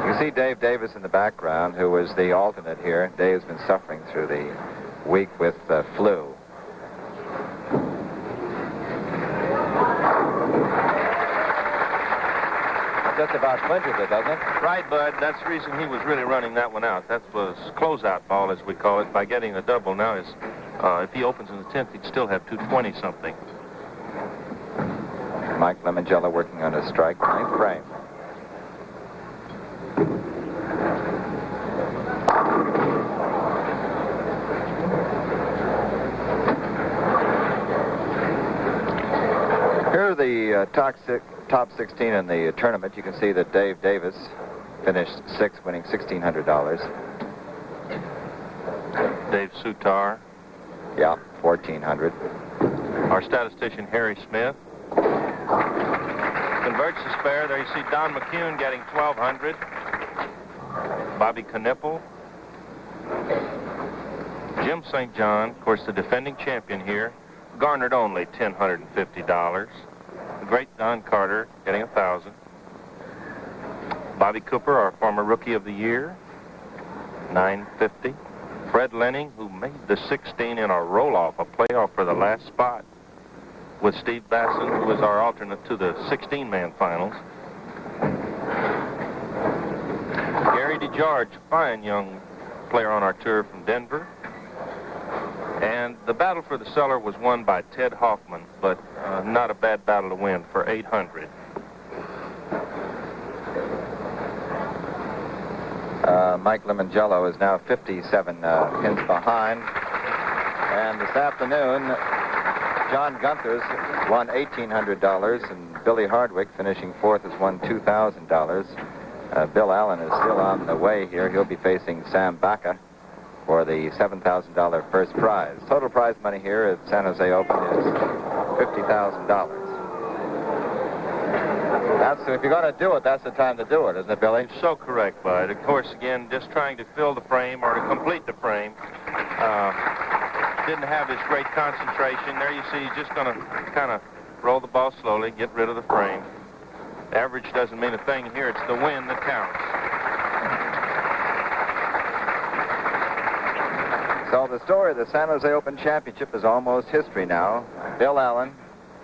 you see Dave Davis in the background, who was the alternate here. Dave's been suffering through the week with flu. Just about clinches it, doesn't it? right, Bud, that's the reason he was really running that one out. That was closeout ball, as we call it, by getting a double. Now, if he opens in the 10th, he'd still have 220-something. Mike Lemongello working on a strike, 9th frame. Here are the top 16 in the tournament. You can see that Dave Davis finished 6th, winning $1,600. Dave Sutar. Yeah, $1,400. Our statistician, Harry Smith. Converts the spare. There you see Don McCune getting $1,200. Bobby Knipple. Jim St. John, of course, the defending champion here, garnered only $1,050. The great Don Carter getting $1,000. Bobby Cooper, our former Rookie of the Year, $950. Fred Lenning, who made the 16 in a roll-off, a playoff for the last spot, with Steve Basson, who was our alternate to the 16-man finals. Gary DeGeorge, fine young player on our tour from Denver. And the battle for the cellar was won by Ted Hoffman, but not a bad battle to win, for $800. Mike Lemongello is now 57 pins behind. And this afternoon, John Gunther's won $1,800, and Billy Hardwick, finishing 4th, has won $2,000. Bill Allen is still on the way here. He'll be facing Sam Baca for the $7,000 first prize. Total prize money here at San Jose Open is $50,000. If you're going to do it, that's the time to do it, isn't it, Billy? So correct, Bud. Of course, again, just trying to fill the frame or to complete the frame. Didn't have his great concentration. There you see he's just going to kind of roll the ball slowly, get rid of the frame. The average doesn't mean a thing here. It's the win that counts. So the story of the San Jose Open Championship is almost history now. Bill Allen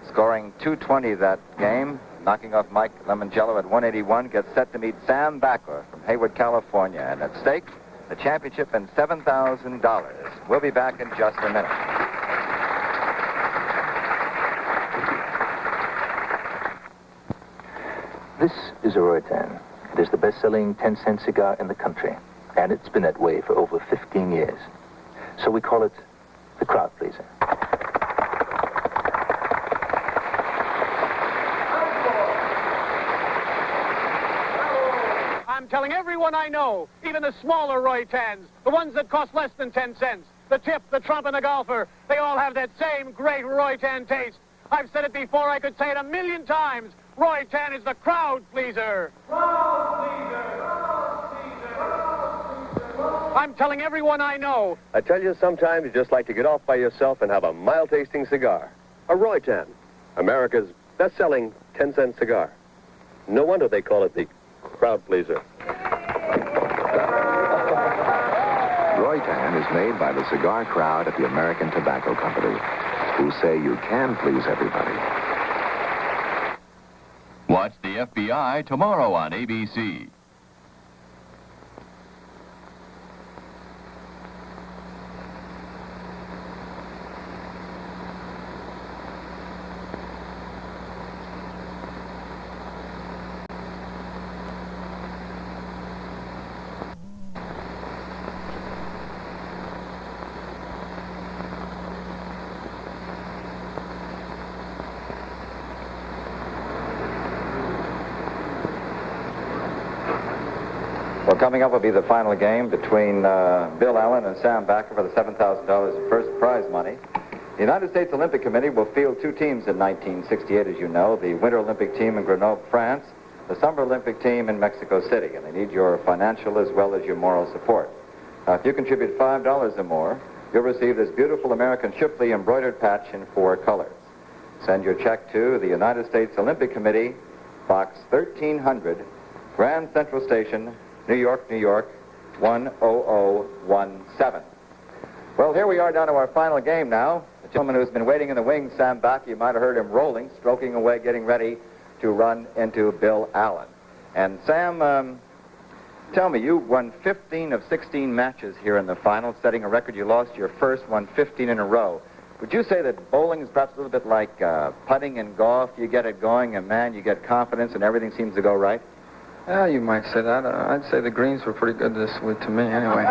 scoring 220 that game, knocking off Mike Lemongello at 181, gets set to meet Sam Baca from Hayward, California. And at stake, the championship and $7,000. We'll be back in just a minute. This is a Roytan. It is the best-selling 10-cent cigar in the country, and it's been that way for over 15 years. So we call it the crowd pleaser. I'm telling everyone I know, even the smaller Roytans, the ones that cost less than 10 cents, the tip, the trump, and the golfer, they all have that same great Roytan taste. I've said it before, I could say it 1,000,000 times. Roytan is the crowd pleaser. Crowd pleaser, crowd pleaser, crowd pleaser. I'm telling everyone I know. I tell you, sometimes you just like to get off by yourself and have a mild-tasting cigar. A Roytan, America's best-selling 10-cent cigar. No wonder they call it the crowd pleaser. Roytan is made by the cigar crowd at the American Tobacco Company, who say you can please everybody. Watch the FBI tomorrow on ABC. Well, coming up will be the final game between Bill Allen and Sam Backer for the $7,000 in first prize money. The United States Olympic Committee will field two teams in 1968, as you know, the Winter Olympic team in Grenoble, France, the Summer Olympic team in Mexico City, and they need your financial as well as your moral support. Now, if you contribute $5 or more, you'll receive this beautiful American Shipley embroidered patch in 4 colors. Send your check to the United States Olympic Committee, Box 1300, Grand Central Station, New York, New York, 10017. Well, here we are down to our final game now. The gentleman who's been waiting in the wings, Sam Backer, you might have heard him rolling, stroking away, getting ready to run into Bill Allen. And Sam, tell me, you won 15 of 16 matches here in the final, setting a record. You lost your first, won 15 in a row. Would you say that bowling is perhaps a little bit like putting in golf? You get it going, and man, you get confidence, and everything seems to go right? Yeah, you might say that. I'd say the greens were pretty good this week to me, anyway.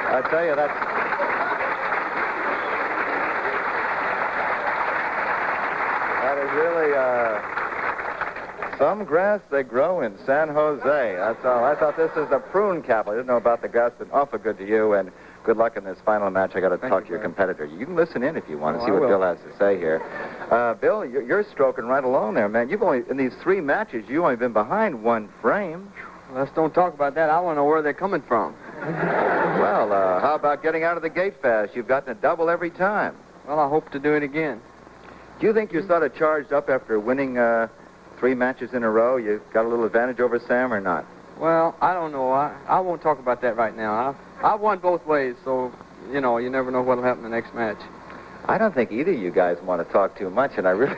I tell you, that is really some grass they grow in San Jose. That's all. I thought this is the prune capital. I didn't know about the grass. Been awful good to you, and good luck in this final match. I got to talk to your competitor. You can listen in if you want to see what Bill has to say here. Bill, you're stroking right along there, man. You've only, in these 3 matches, you've only been behind 1 frame. Let's don't talk about that. I want to know where they're coming from. Well, how about getting out of the gate fast? You've gotten a double every time. Well, I hope to do it again. Do you think you're sort of charged up after winning 3 matches in a row? You got a little advantage over Sam or not? Well, I don't know. I won't talk about that right now. I've won both ways, so, you know, you never know what'll happen in the next match. I don't think either of you guys want to talk too much, and I really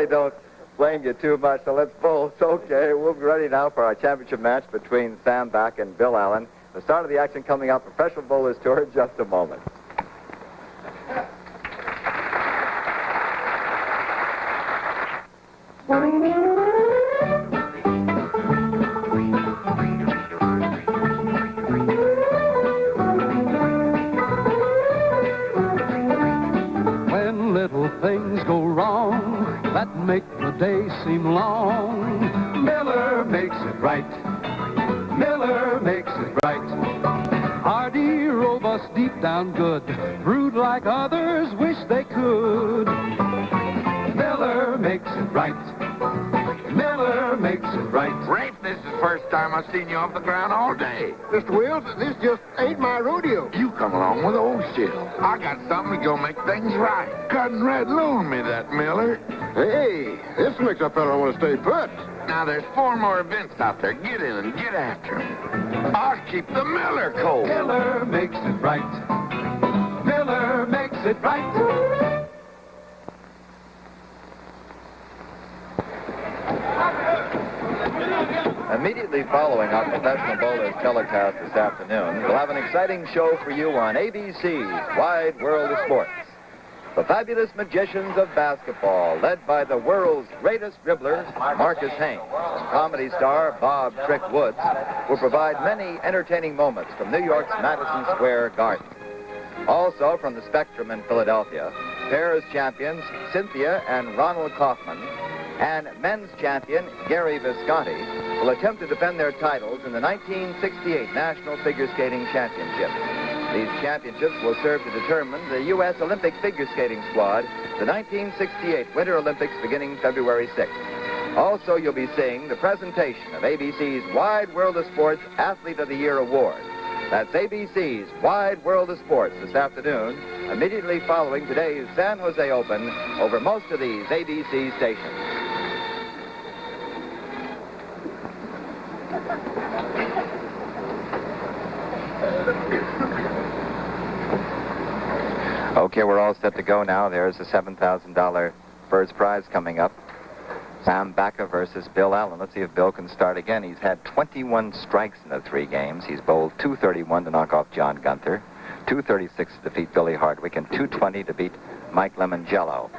don't blame you too much. So let's bowl. It's okay. We'll be ready now for our championship match between Sam Backer and Bill Allen. The start of the action coming up, Professional Bowlers Tour, in just a moment. When little things go wrong that make the day seem long, Miller makes it right. Miller makes it right. Hardy, robust, deep down good, brewed like others wish they could. Miller makes it right. Miller makes it right. Rafe, this is the first time I've seen you off the ground all day. Mr. Wills, this just ain't my rodeo. You come along with old Shill. I got something to go make things right. Cutting Red loaned me that, Miller. Hey, this makes a fella want to stay put. Now, there's 4 more events out there. Get in and get after them. I'll keep the Miller cold. Miller makes it right. Miller makes it right. Immediately following our Professional Bowlers telecast this afternoon, we'll have an exciting show for you on ABC's Wide World of Sports. The fabulous magicians of basketball, led by the world's greatest dribbler, Marcus Haynes, and comedy star Bob Trick Woods, will provide many entertaining moments from New York's Madison Square Garden. Also from the Spectrum in Philadelphia, pairs champions Cynthia and Ronald Kaufman and men's champion Gary Visconti will attempt to defend their titles in the 1968 National Figure Skating Championship. These championships will serve to determine the U.S. Olympic figure skating squad, the 1968 Winter Olympics beginning February 6th. Also, you'll be seeing the presentation of ABC's Wide World of Sports Athlete of the Year Award. That's ABC's Wide World of Sports this afternoon, immediately following today's San Jose Open over most of these ABC stations. Okay, we're all set to go now. There's a $7,000 first prize coming up. Sam Baca versus Bill Allen. Let's see if Bill can start again. He's had 21 strikes in the 3 games. He's bowled .231 to knock off John Gunther, .236 to defeat Billy Hardwick, and .220 to beat Mike Lemongello.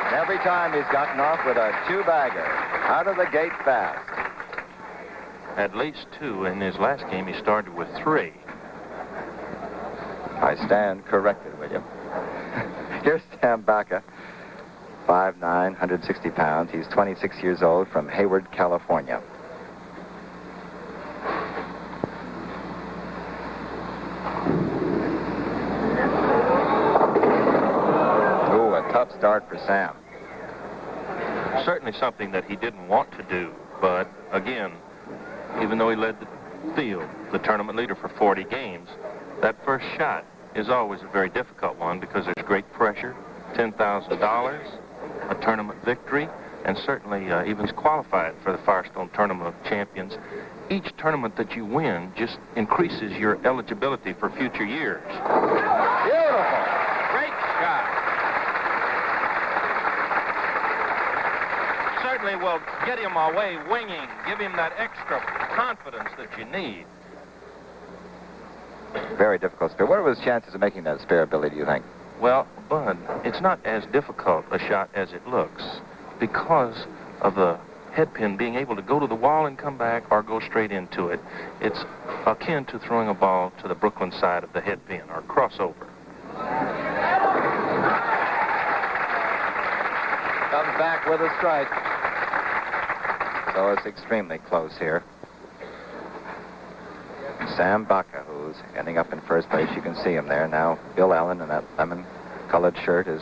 And every time he's gotten off with a 2-bagger. Out of the gate fast. At least 2. In his last game, he started with 3. I stand corrected, William. Here's Sam Baca, 5'9", 160 pounds. He's 26 years old from Hayward, California. Ooh, a tough start for Sam. Certainly something that he didn't want to do, but again, even though he led the field, the tournament leader for 40 games, that first shot is always a very difficult one because there's great pressure, $10,000, a tournament victory, and certainly even qualified for the Firestone Tournament of Champions. Each tournament that you win just increases your eligibility for future years. Beautiful. Great shot. Certainly will get him away winging, give him that extra confidence that you need. Very difficult spare. What are his chances of making that spare, Billy, do you think? Well, Bud, it's not as difficult a shot as it looks because of the headpin being able to go to the wall and come back or go straight into it. It's akin to throwing a ball to the Brooklyn side of the headpin or crossover. Comes back with a strike. So it's extremely close here. Sam Baca, who's ending up in first place. You can see him there. Now, Bill Allen in that lemon-colored shirt is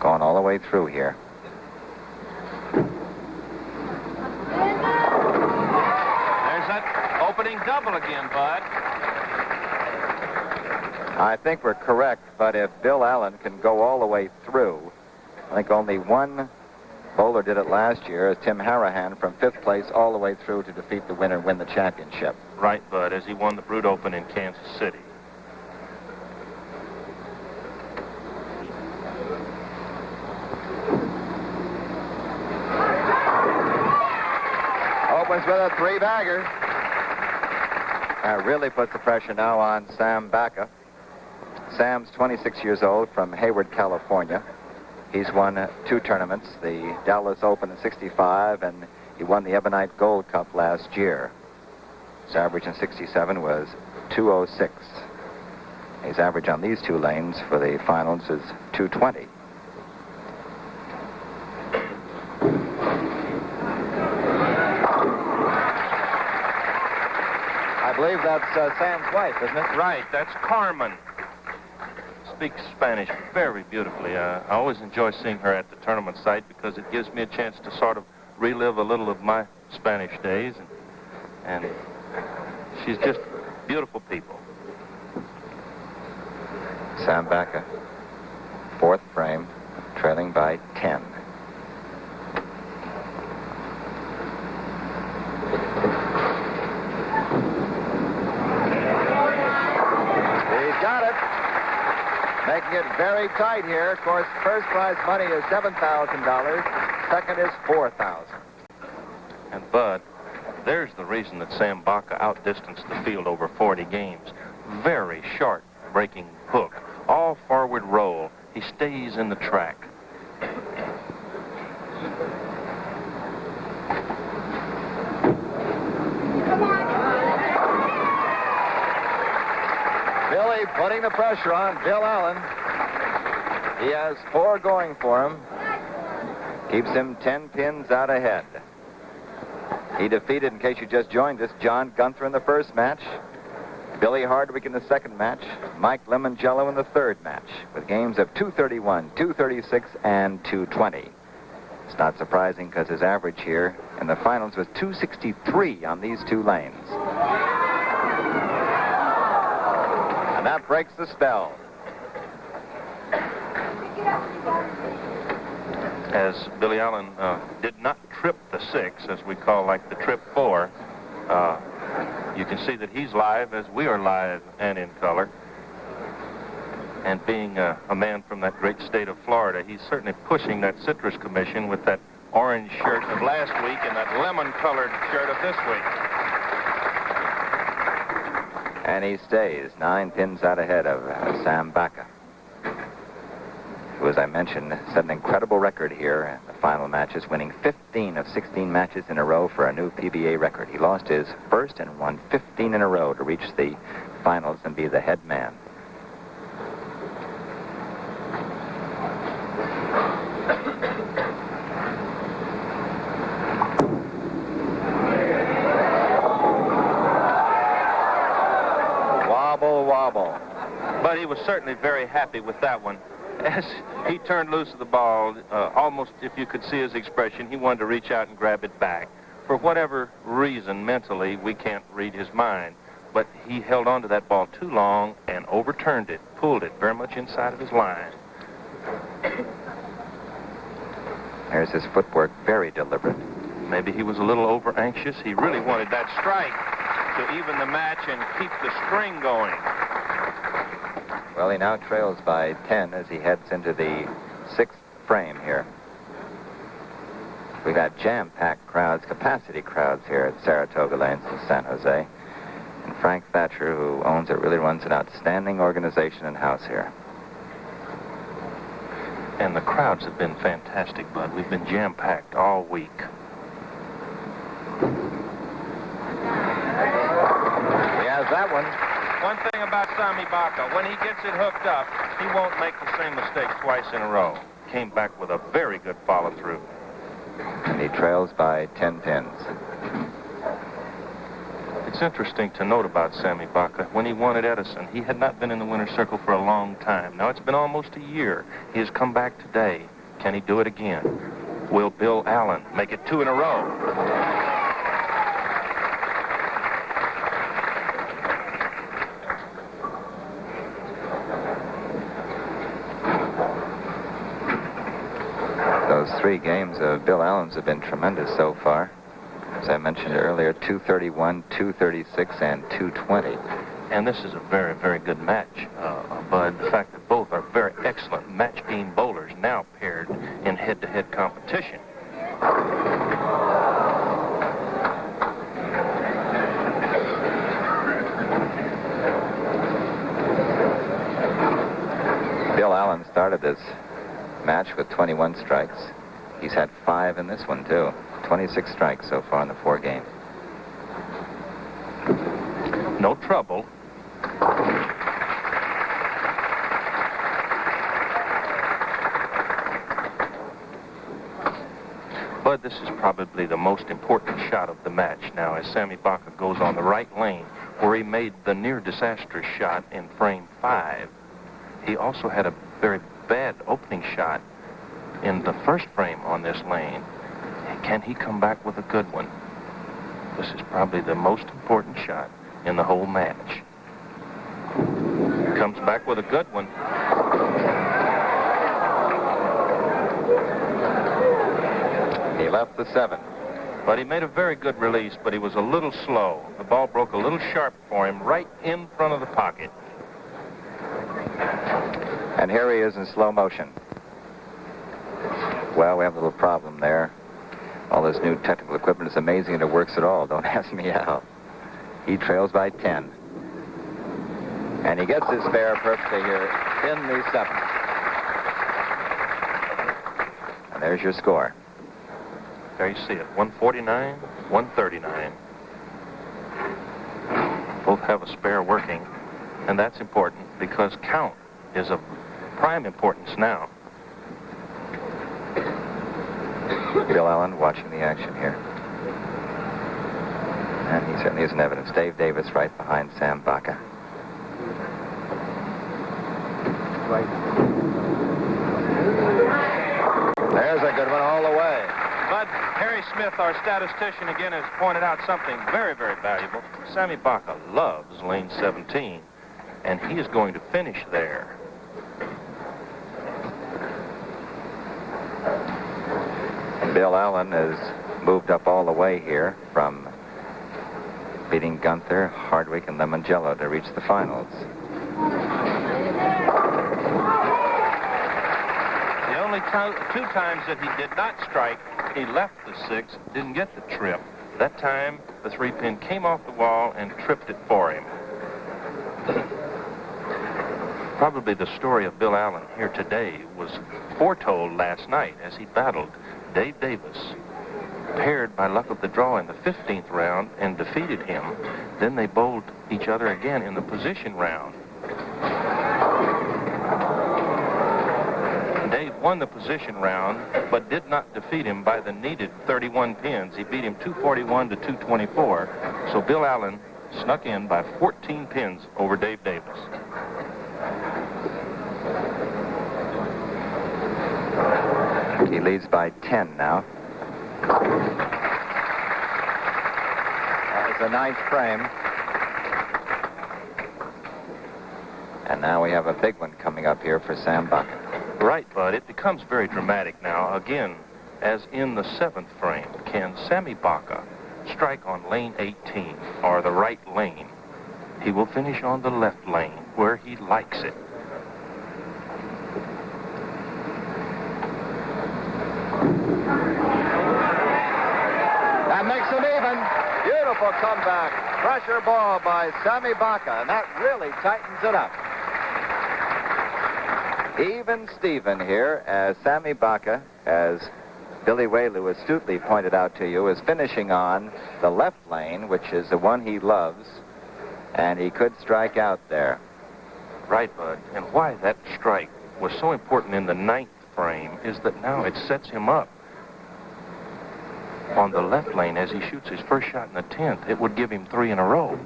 gone all the way through here. There's that opening double again, Bud. I think we're correct, but if Bill Allen can go all the way through, I think only one bowler did it last year, as Tim Harahan from 5th place all the way through to defeat the winner and win the championship. Right, Bud, as he won the Brute Open in Kansas City. Opens with a 3-bagger. That really puts the pressure now on Sam Baca. Sam's 26 years old from Hayward, California. He's won 2 tournaments, the Dallas Open in '65, and he won the Ebonite Gold Cup last year. His average in '67 was .206. His average on these 2 lanes for the finals is .220. I believe that's Sam's wife, isn't it? Right, that's Carmen. Speaks Spanish very beautifully. I always enjoy seeing her at the tournament site because it gives me a chance to sort of relive a little of my Spanish days, and she's just beautiful people. Sam Baca, 4th frame, trailing by 10. He's got it. Making it very tight here. Of course, first prize money is $7,000. Second is $4,000. And Bud, there's the reason that Sam Baca outdistanced the field over 40 games. Very sharp breaking hook. All forward roll. He stays in the track. Billy putting the pressure on Bill Allen. He has 4 going for him. Keeps him 10 pins out ahead. He defeated, in case you just joined us, John Gunther in the first match, Billy Hardwick in the second match, Mike Lemongello in the third match, with games of .231, .236, and .220. It's not surprising because his average here in the finals was .263 on these 2 lanes. And that breaks the spell. as Billy Allen did not trip the 6, as we call like the trip 4. You can see that he's live as we are live and in color. And being a man from that great state of Florida, he's certainly pushing that Citrus Commission with that orange shirt of last week and that lemon-colored shirt of this week. And he stays 9 pins out ahead of Sam Baca, who, as I mentioned, set an incredible record here in the final matches, winning 15 of 16 matches in a row for a new PBA record. He lost his first and won 15 in a row to reach the finals and be the head man. Wobble. But he was certainly very happy with that one. As he turned loose of the ball, almost, if you could see his expression, he wanted to reach out and grab it back. For whatever reason, mentally, we can't read his mind. But he held on to that ball too long and overturned it, pulled it very much inside of his line. There's his footwork, very deliberate. Maybe he was a little over-anxious. He really wanted that strike to even the match and keep the string going. Well, he now trails by 10 as he heads into the 6th frame here. We've had jam-packed crowds, capacity crowds here at Saratoga Lanes in San Jose. And Frank Thatcher, who owns it, really runs an outstanding organization and house here. And the crowds have been fantastic, Bud. We've been jam-packed all week. He has that one. One thing about Sammy Baca, when he gets it hooked up, he won't make the same mistake twice in a row. Came back with a very good follow-through. And he trails by 10 pins. It's interesting to note about Sammy Baca. When he won at Edison, he had not been in the winner's circle for a long time. Now it's been almost a year. He has come back today. Can he do it again? Will Bill Allen make it 2 in a row? Those 3 games of Bill Allen's have been tremendous so far. As I mentioned earlier, 231, 236, and 220. And this is a very, very good match, Bud. The fact that both are very excellent match-game bowlers now paired in head-to-head competition. Bill Allen started this match with 21 strikes. He's had 5 in this one, too. 26 strikes so far in the 4 games. No trouble. Bud, this is probably the most important shot of the match now as Sammy Baca goes on the right lane where he made the near disastrous shot in frame 5. He also had a very bad opening shot in the first frame on this lane. Can he come back with a good one? This is probably the most important shot in the whole match. Comes back with a good one. He left the 7. But he made a very good release, but he was a little slow. The ball broke a little sharp for him right in front of the pocket. And here he is in slow motion. Well, we have a little problem there. All this new technical equipment is amazing and it works at all. Don't ask me how. He trails by 10. And he gets his spare perfectly here in the 7th. And there's your score. There you see it, 149, 139. Both have a spare working, and that's important because count is of prime importance now. Bill Allen watching the action here. And he certainly is in evidence. Dave Davis right behind Sam Baca. There's a good one all the way. But Harry Smith, our statistician, again has pointed out something very, very valuable. Sammy Baca loves lane 17, and he is going to finish there. Bill Allen has moved up all the way here from beating Gunther, Hardwick, and Lemongello to reach the finals. The only two times that he did not strike, he left the 6, didn't get the trip. That time, the 3-pin came off the wall and tripped it for him. Probably the story of Bill Allen here today was foretold last night as he battled Dave Davis, paired by luck of the draw in the 15th round and defeated him. Then they bowled each other again in the position round. Dave won the position round, but did not defeat him by the needed 31 pins. He beat him 241 to 224. So Bill Allen snuck in by 14 pins over Dave Davis. He leads by 10 now. That was the 9th frame. And now we have a big one coming up here for Sam Baca. Right, Bud. It becomes very dramatic now. Again, as in the 7th frame, can Sammy Baca strike on lane 18, or the right lane? He will finish on the left lane, where he likes it. That makes them even. Beautiful comeback. Pressure ball by Sammy Baca, and that really tightens it up. Even Steven here, as Sammy Baca, as Billy Whaley astutely pointed out to you, is finishing on the left lane, which is the one he loves, and he could strike out there. Right, Bud. And why that strike was so important in the 9th frame is that now it sets him up on the left lane as he shoots his first shot in the 10th. It would give him 3 in a row.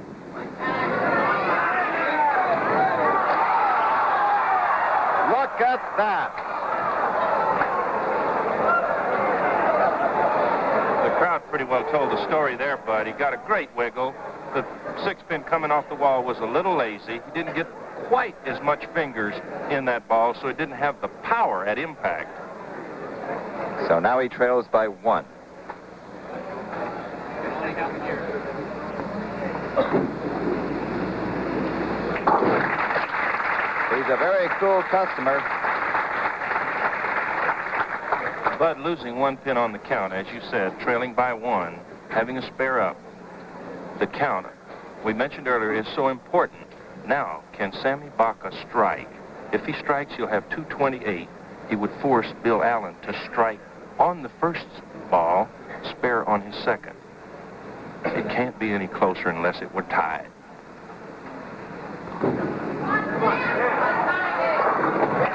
Look at that. The crowd pretty well told the story there, Bud. He got a great wiggle. The 6-pin coming off the wall was a little lazy. He didn't get quite as much fingers in that ball, so it didn't have the power at impact. So now he trails by 1. He's a very cool customer. Bud losing 1 pin on the count, as you said, trailing by 1, having a spare up. The count, we mentioned earlier, is so important. Now, can Sammy Baca strike? If he strikes, he'll have 228. He would force Bill Allen to strike on the first ball, spare on his second. It can't be any closer unless it were tied.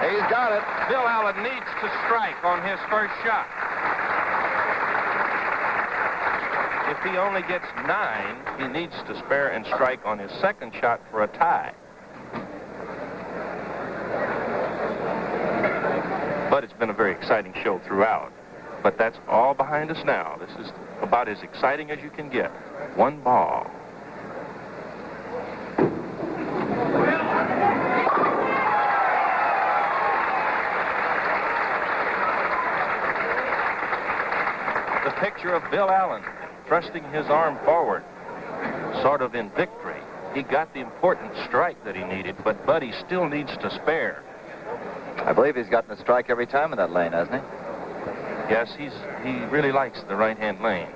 He's got it. Bill Allen needs to strike on his first shot. If he only gets 9, he needs to spare and strike on his second shot for a tie. But it's been a very exciting show throughout. But that's all behind us now. This is about as exciting as you can get. 1 ball. The picture of Bill Allen thrusting his arm forward, sort of in victory. He got the important strike that he needed, but Buddy still needs to spare. I believe he's gotten a strike every time in that lane, hasn't he? Yes, he really likes the right-hand lane.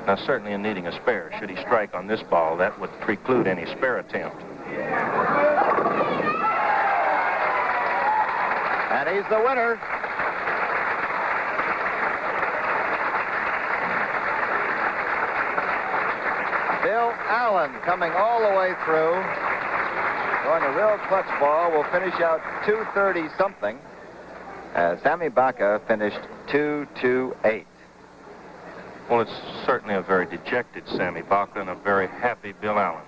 Now, certainly in needing a spare, should he strike on this ball, that would preclude any spare attempt. And he's the winner. Bill Allen coming all the way through. Going a real clutch ball. Will finish out 230-something. Sammy Baca finished 228. Well, it's certainly a very dejected Sammy Baca and a very happy Bill Allen.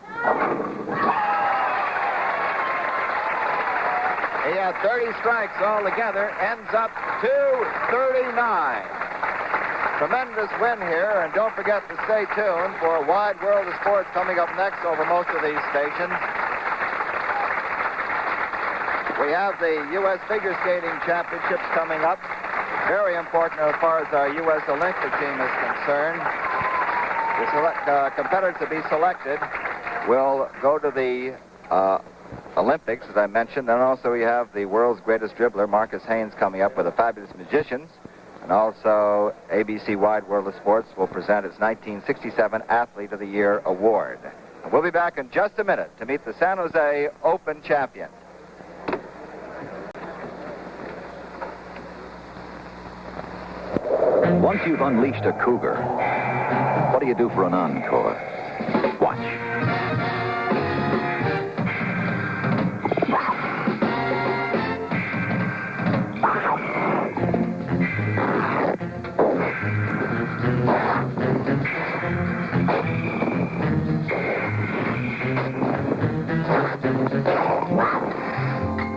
He had 30 strikes altogether. Ends up 239. Tremendous win here, and don't forget to stay tuned for a wide world of sports coming up next over most of these stations. We have the U.S. Figure Skating Championships coming up Very important as far as our U.S. Olympic team is concerned. The competitors to be selected will go to the Olympics, as I mentioned. And also we have the world's greatest dribbler, Marcus Haynes, coming up with the Fabulous Magicians. And also ABC Wide World of Sports will present its 1967 Athlete of the Year Award. And we'll be back in just a minute to meet the San Jose Open champion. Once you've unleashed a cougar, what do you do for an encore? Watch.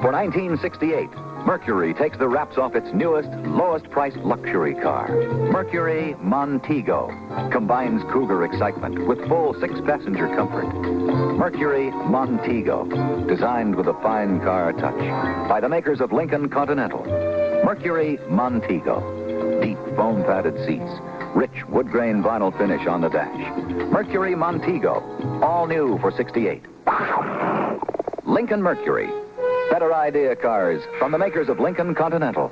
For 1968, Mercury takes the wraps off its newest, lowest-priced luxury car. Mercury Montego combines cougar excitement with full six-passenger comfort. Mercury Montego, designed with a fine car touch by the makers of Lincoln Continental. Mercury Montego, deep foam-padded seats, rich wood-grain vinyl finish on the dash. Mercury Montego, all new for 68. Lincoln Mercury. Better idea cars from the makers of Lincoln Continental.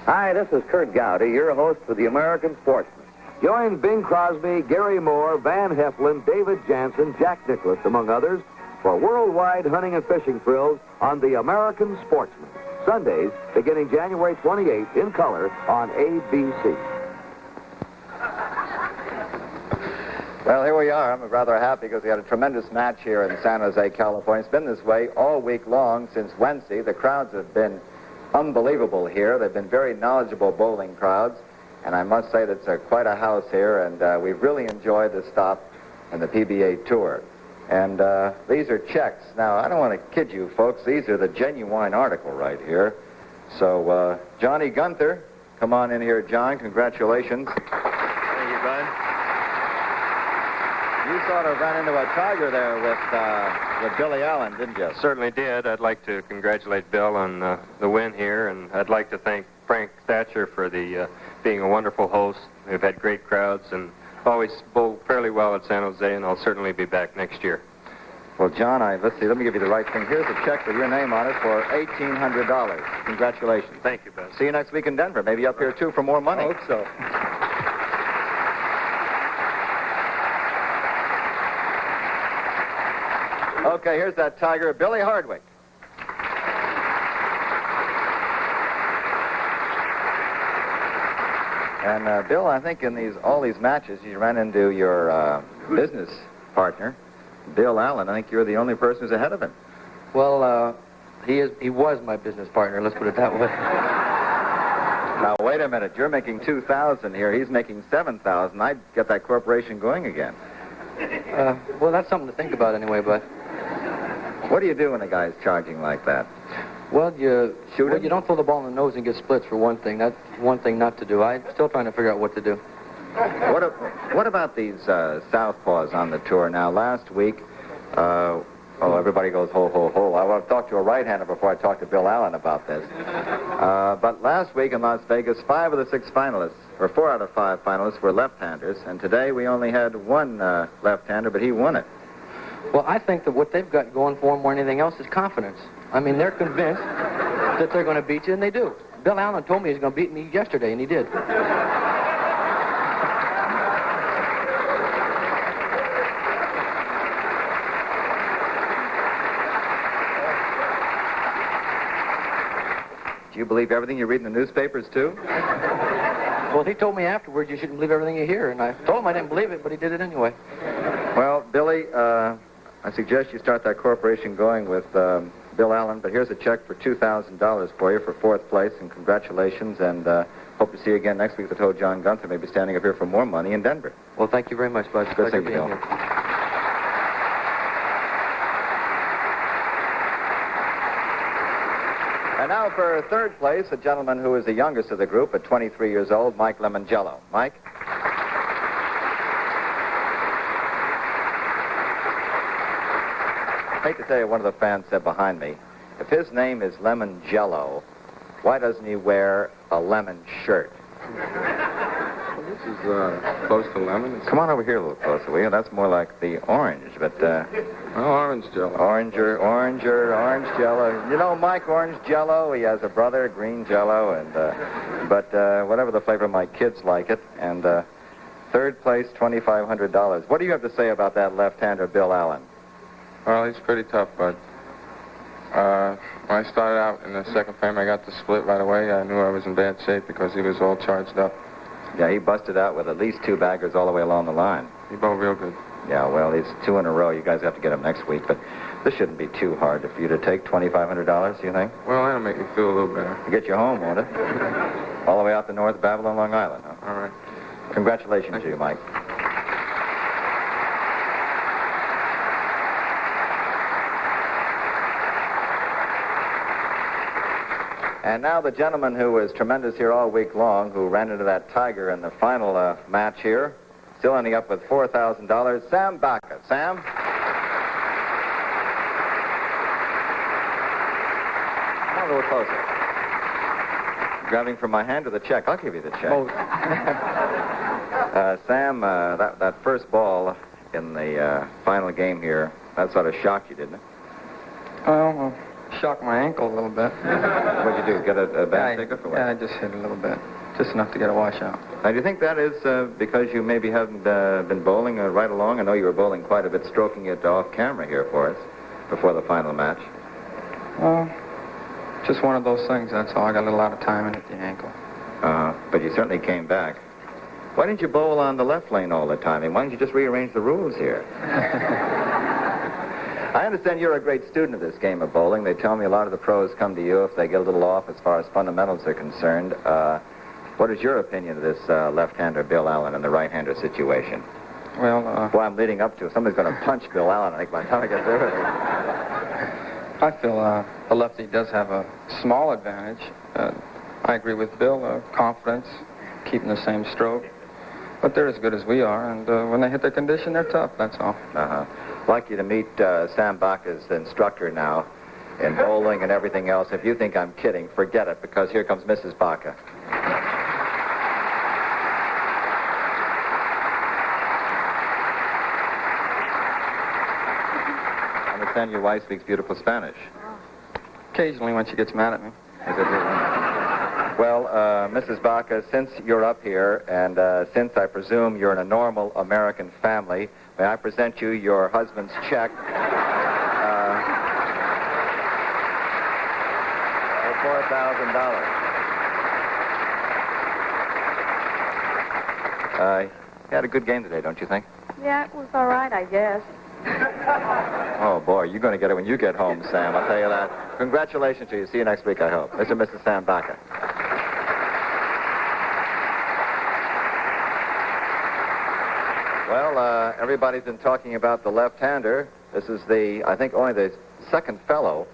Hi, this is Kurt Gowdy, your host for the American Sportsman. Join Bing Crosby, Gary Moore, Van Heflin, David Jansen, Jack Nicklaus, among others, for worldwide hunting and fishing thrills on the American Sportsman. Sundays, beginning January 28th, in color on ABC. Well, here we are. I'm rather happy because we had a tremendous match here in San Jose, California. It's been this way all week long since Wednesday. The crowds have been unbelievable here. They've been very knowledgeable bowling crowds. And I must say that it's quite a house here, and we've really enjoyed the stop and the PBA Tour. And these are checks. Now, I don't want to kid you, folks. These are the genuine article right here. So, Johnny Gunther, come on in here, John. Congratulations. Thank you, bud. You sort of ran into a tiger there with Billy Allen, didn't you? Certainly did. I'd like to congratulate Bill on the win here, and I'd like to thank Frank Thatcher for being a wonderful host. We've had great crowds and always bowled fairly well at San Jose, and I'll certainly be back next year. Well, John, let's see. Let me give you the right thing. Here's a check with your name on it for $1,800. Congratulations. Thank you, bud. See you next week in Denver. Maybe up here, too, for more money. I hope so. Okay, here's that tiger, Billy Hardwick. And, Bill, I think in all these matches, you ran into your business partner, Bill Allen. I think you're the only person who's ahead of him. Well, he was my business partner, let's put it that way. Now, wait a minute. You're making $2,000 here. He's making $7,000. I'd get that corporation going again. Well, that's something to think about anyway, but... What do you do when a guy's charging like that? Well, you shoot him? You don't throw the ball in the nose and get splits, for one thing. That's one thing not to do. I'm still trying to figure out what to do. What about these southpaws on the tour? Now, last week, everybody goes ho, ho, ho. I want to talk to a right-hander before I talk to Bill Allen about this. But last week in Las Vegas, 5 of the 6 finalists, or 4 out of 5 finalists, were left-handers. And today we only had one left-hander, but he won it. Well, I think that what they've got going for them more than anything else is confidence. I mean, they're convinced that they're going to beat you, and they do. Bill Allen told me he was going to beat me yesterday, and he did. Do you believe everything you read in the newspapers, too? Well, he told me afterwards you shouldn't believe everything you hear, and I told him I didn't believe it, but he did it anyway. Well, Billy, I suggest you start that corporation going with Bill Allen, but here's a check for $2,000 for you for 4th place, and congratulations, and hope to see you again next week. I told John Gunther may be standing up here for more money in Denver. Well, thank you very much, Bud. Good seeing you, Bill. And now for 3rd place, a gentleman who is the youngest of the group at 23 years old, Mike Lemongello. Mike? I hate to tell you, one of the fans said behind me, If his name is Lemon Jello, why doesn't he wear a lemon shirt? This is close to lemon. Come on over here a little closer, will you? That's more like the orange, but... orange Jello. Orange Jello. You know Mike Orange Jello? He has a brother, Green Jello, and but whatever the flavor, my kids like it. And third place, $2,500. What do you have to say about that left-hander, Bill Allen? Well, he's pretty tough, but when I started out in the second frame, I got the split right away. I knew I was in bad shape because he was all charged up. Yeah, he busted out with at least 2 baggers all the way along the line. He bowled real good. Yeah, well, he's 2 in a row. You guys have to get him next week, but this shouldn't be too hard for you to take $2,500, do you think? Well, that'll make me feel a little better. To get you home, won't it? All the way out to North Babylon, Long Island, huh? All right. Congratulations to you, Mike. And now the gentleman who was tremendous here all week long, who ran into that tiger in the final match here, still ending up with $4,000, Sam Baca. Sam? Come on a little closer. Grabbing from my hand or the check? I'll give you the check. Both. Sam, that first ball in the final game here, that sort of shocked you, didn't it? Well, shocked my ankle a little bit. What'd you do, get a bad ticket for what? Yeah, I just hit a little bit. Just enough to get a washout. Now, do you think that is because you maybe haven't been bowling right along? I know you were bowling quite a bit, stroking it off camera here for us before the final match. Just one of those things, that's all. I got a little out of time and hit the ankle. But you certainly came back. Why didn't you bowl on the left lane all the time? And why didn't you just rearrange the rules here? I understand you're a great student of this game of bowling. They tell me a lot of the pros come to you if they get a little off as far as fundamentals are concerned. What is your opinion of this left-hander Bill Allen and the right-hander situation? Well, Boy, I'm leading up to it. Somebody's going to punch Bill Allen, I think, by the time I get there. I feel the lefty does have a small advantage. I agree with Bill, confidence, keeping the same stroke. But they're as good as we are, and when they hit their condition, they're tough, that's all. I'd like you to meet Sam Baca's instructor now in bowling and everything else. If you think I'm kidding, forget it, because here comes Mrs. Baca. I understand your wife speaks beautiful Spanish. Occasionally when she gets mad at me. Well, Mrs. Baca, since you're up here, and since I presume you're in a normal American family, may I present you your husband's check for $4,000. You had a good game today, don't you think? Yeah, it was all right, I guess. Oh, boy, you're going to get it when you get home, Sam, I'll tell you that. Congratulations to you. See you next week, I hope. Mr. and Mrs. Sam Baca. Well, everybody's been talking about the left-hander. This is I think only the second fellow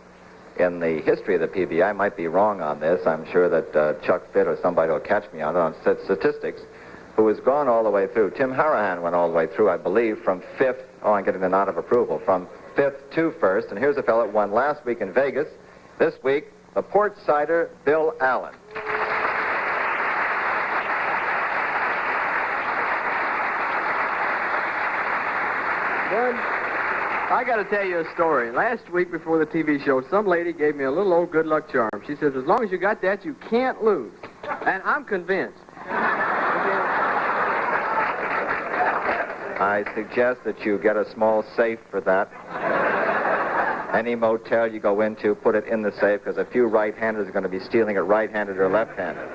in the history of the PBA. I might be wrong on this. I'm sure that Chuck Fitt or somebody will catch me on it on statistics, who has gone all the way through. Tim Harahan went all the way through, I believe, from 5th. Oh, I'm getting the nod of approval. From 5th to 1st. And here's a fellow that won last week in Vegas. This week, the Port Sider, Bill Allen. Bud, I got to tell you a story. Last week before the TV show, some lady gave me a little old good luck charm. She says, as long as you got that, you can't lose. And I'm convinced. I suggest that you get a small safe for that. Any motel you go into, put it in the safe, because a few right-handers are going to be stealing it right-handed or left-handed.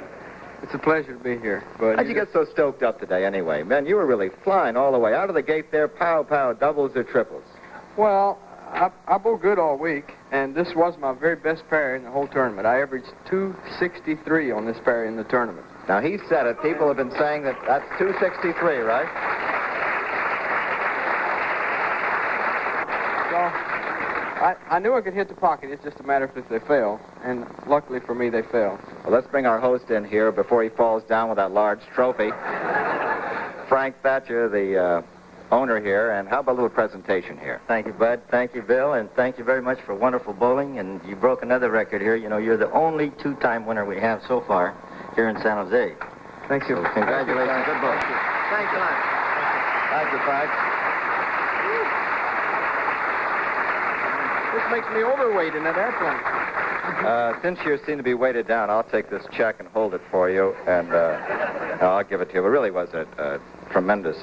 It's a pleasure to be here, Bud. How'd you get so stoked up today anyway? Man, you were really flying all the way out of the gate there, pow, pow, doubles or triples. Well, I bowled good all week, and this was my very best pair in the whole tournament. I averaged 263 on this pair in the tournament. Now, he said it. People have been saying that that's 263, right? I knew I could hit the pocket. It's just a matter of if they fail. And luckily for me, they failed. Well, let's bring our host in here before he falls down with that large trophy. Frank Thatcher, the owner here, and how about a little presentation here? Thank you, Bud. Thank you, Bill, and thank you very much for wonderful bowling. And you broke another record here. You know, you're the only two-time winner we have so far here in San Jose. Thank you. So congratulations. Good bowling. Thanks a lot. Thank you, Frank. This makes me overweight in that airplane. Since you seem to be weighted down, I'll take this check and hold it for you, and I'll give it to you. It really was a tremendous...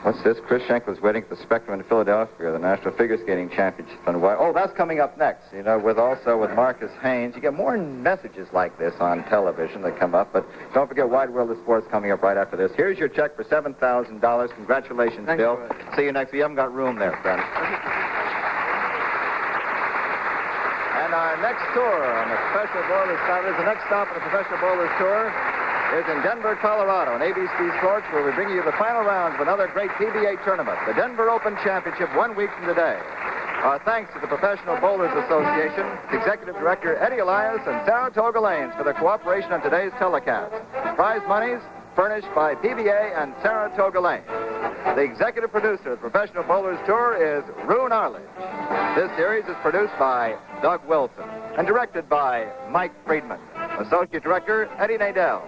what's this? Chris Schenk was waiting at the Spectrum in Philadelphia, the National Figure Skating Championship. Oh, that's coming up next, you know, with Marcus Haynes. You get more messages like this on television that come up, but don't forget Wide World of Sports coming up right after this. Here's your check for $7,000. Congratulations, Thank Bill. you. See you next week. You haven't got room there, friend. And our next tour on the Professional Bowlers Travelers, the next stop on the Professional Bowlers Tour is in Denver, Colorado, on ABC Sports, where we bring you the final rounds of another great PBA tournament, the Denver Open Championship, 1 week from today. Our thanks to the Professional Bowlers Association, Executive Director Eddie Elias, and Saratoga Lanes for their cooperation on today's telecast. Prize monies furnished by PBA and Saratoga Lanes. The executive producer of the Professional Bowlers Tour is Rune Arledge. This series is produced by Doug Wilson and directed by Mike Friedman. Associate Director Eddie Nadell.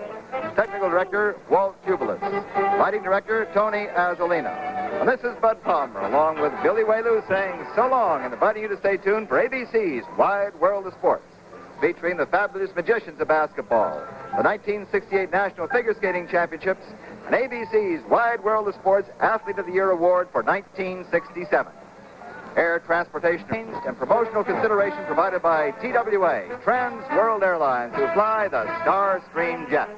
Technical Director Walt Kubelis. Lighting Director Tony Azzolino. And this is Bud Palmer, along with Billy Whaley, saying so long and inviting you to stay tuned for ABC's Wide World of Sports, featuring the fabulous magicians of basketball, the 1968 National Figure Skating Championships, and ABC's Wide World of Sports Athlete of the Year Award for 1967. Air transportation and promotional consideration provided by TWA, Trans World Airlines, who fly the Starstream jets.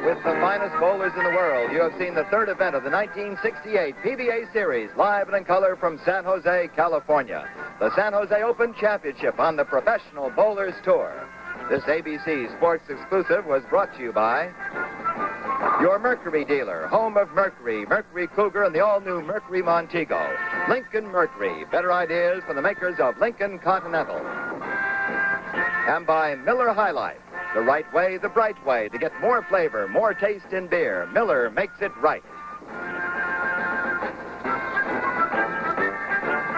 With the finest bowlers in the world, you have seen the third event of the 1968 PBA Series, live and in color from San Jose, California. The San Jose Open Championship on the Professional Bowlers Tour. This ABC Sports exclusive was brought to you by your Mercury dealer, home of Mercury, Mercury Cougar, and the all-new Mercury Montego. Lincoln Mercury, better ideas from the makers of Lincoln Continental. And by Miller High Life, the right way, the bright way to get more flavor, more taste in beer. Miller makes it right.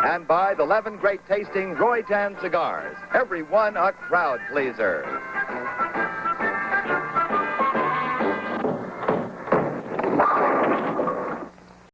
And by the 11 great tasting Roy Tan cigars, every one a crowd pleaser.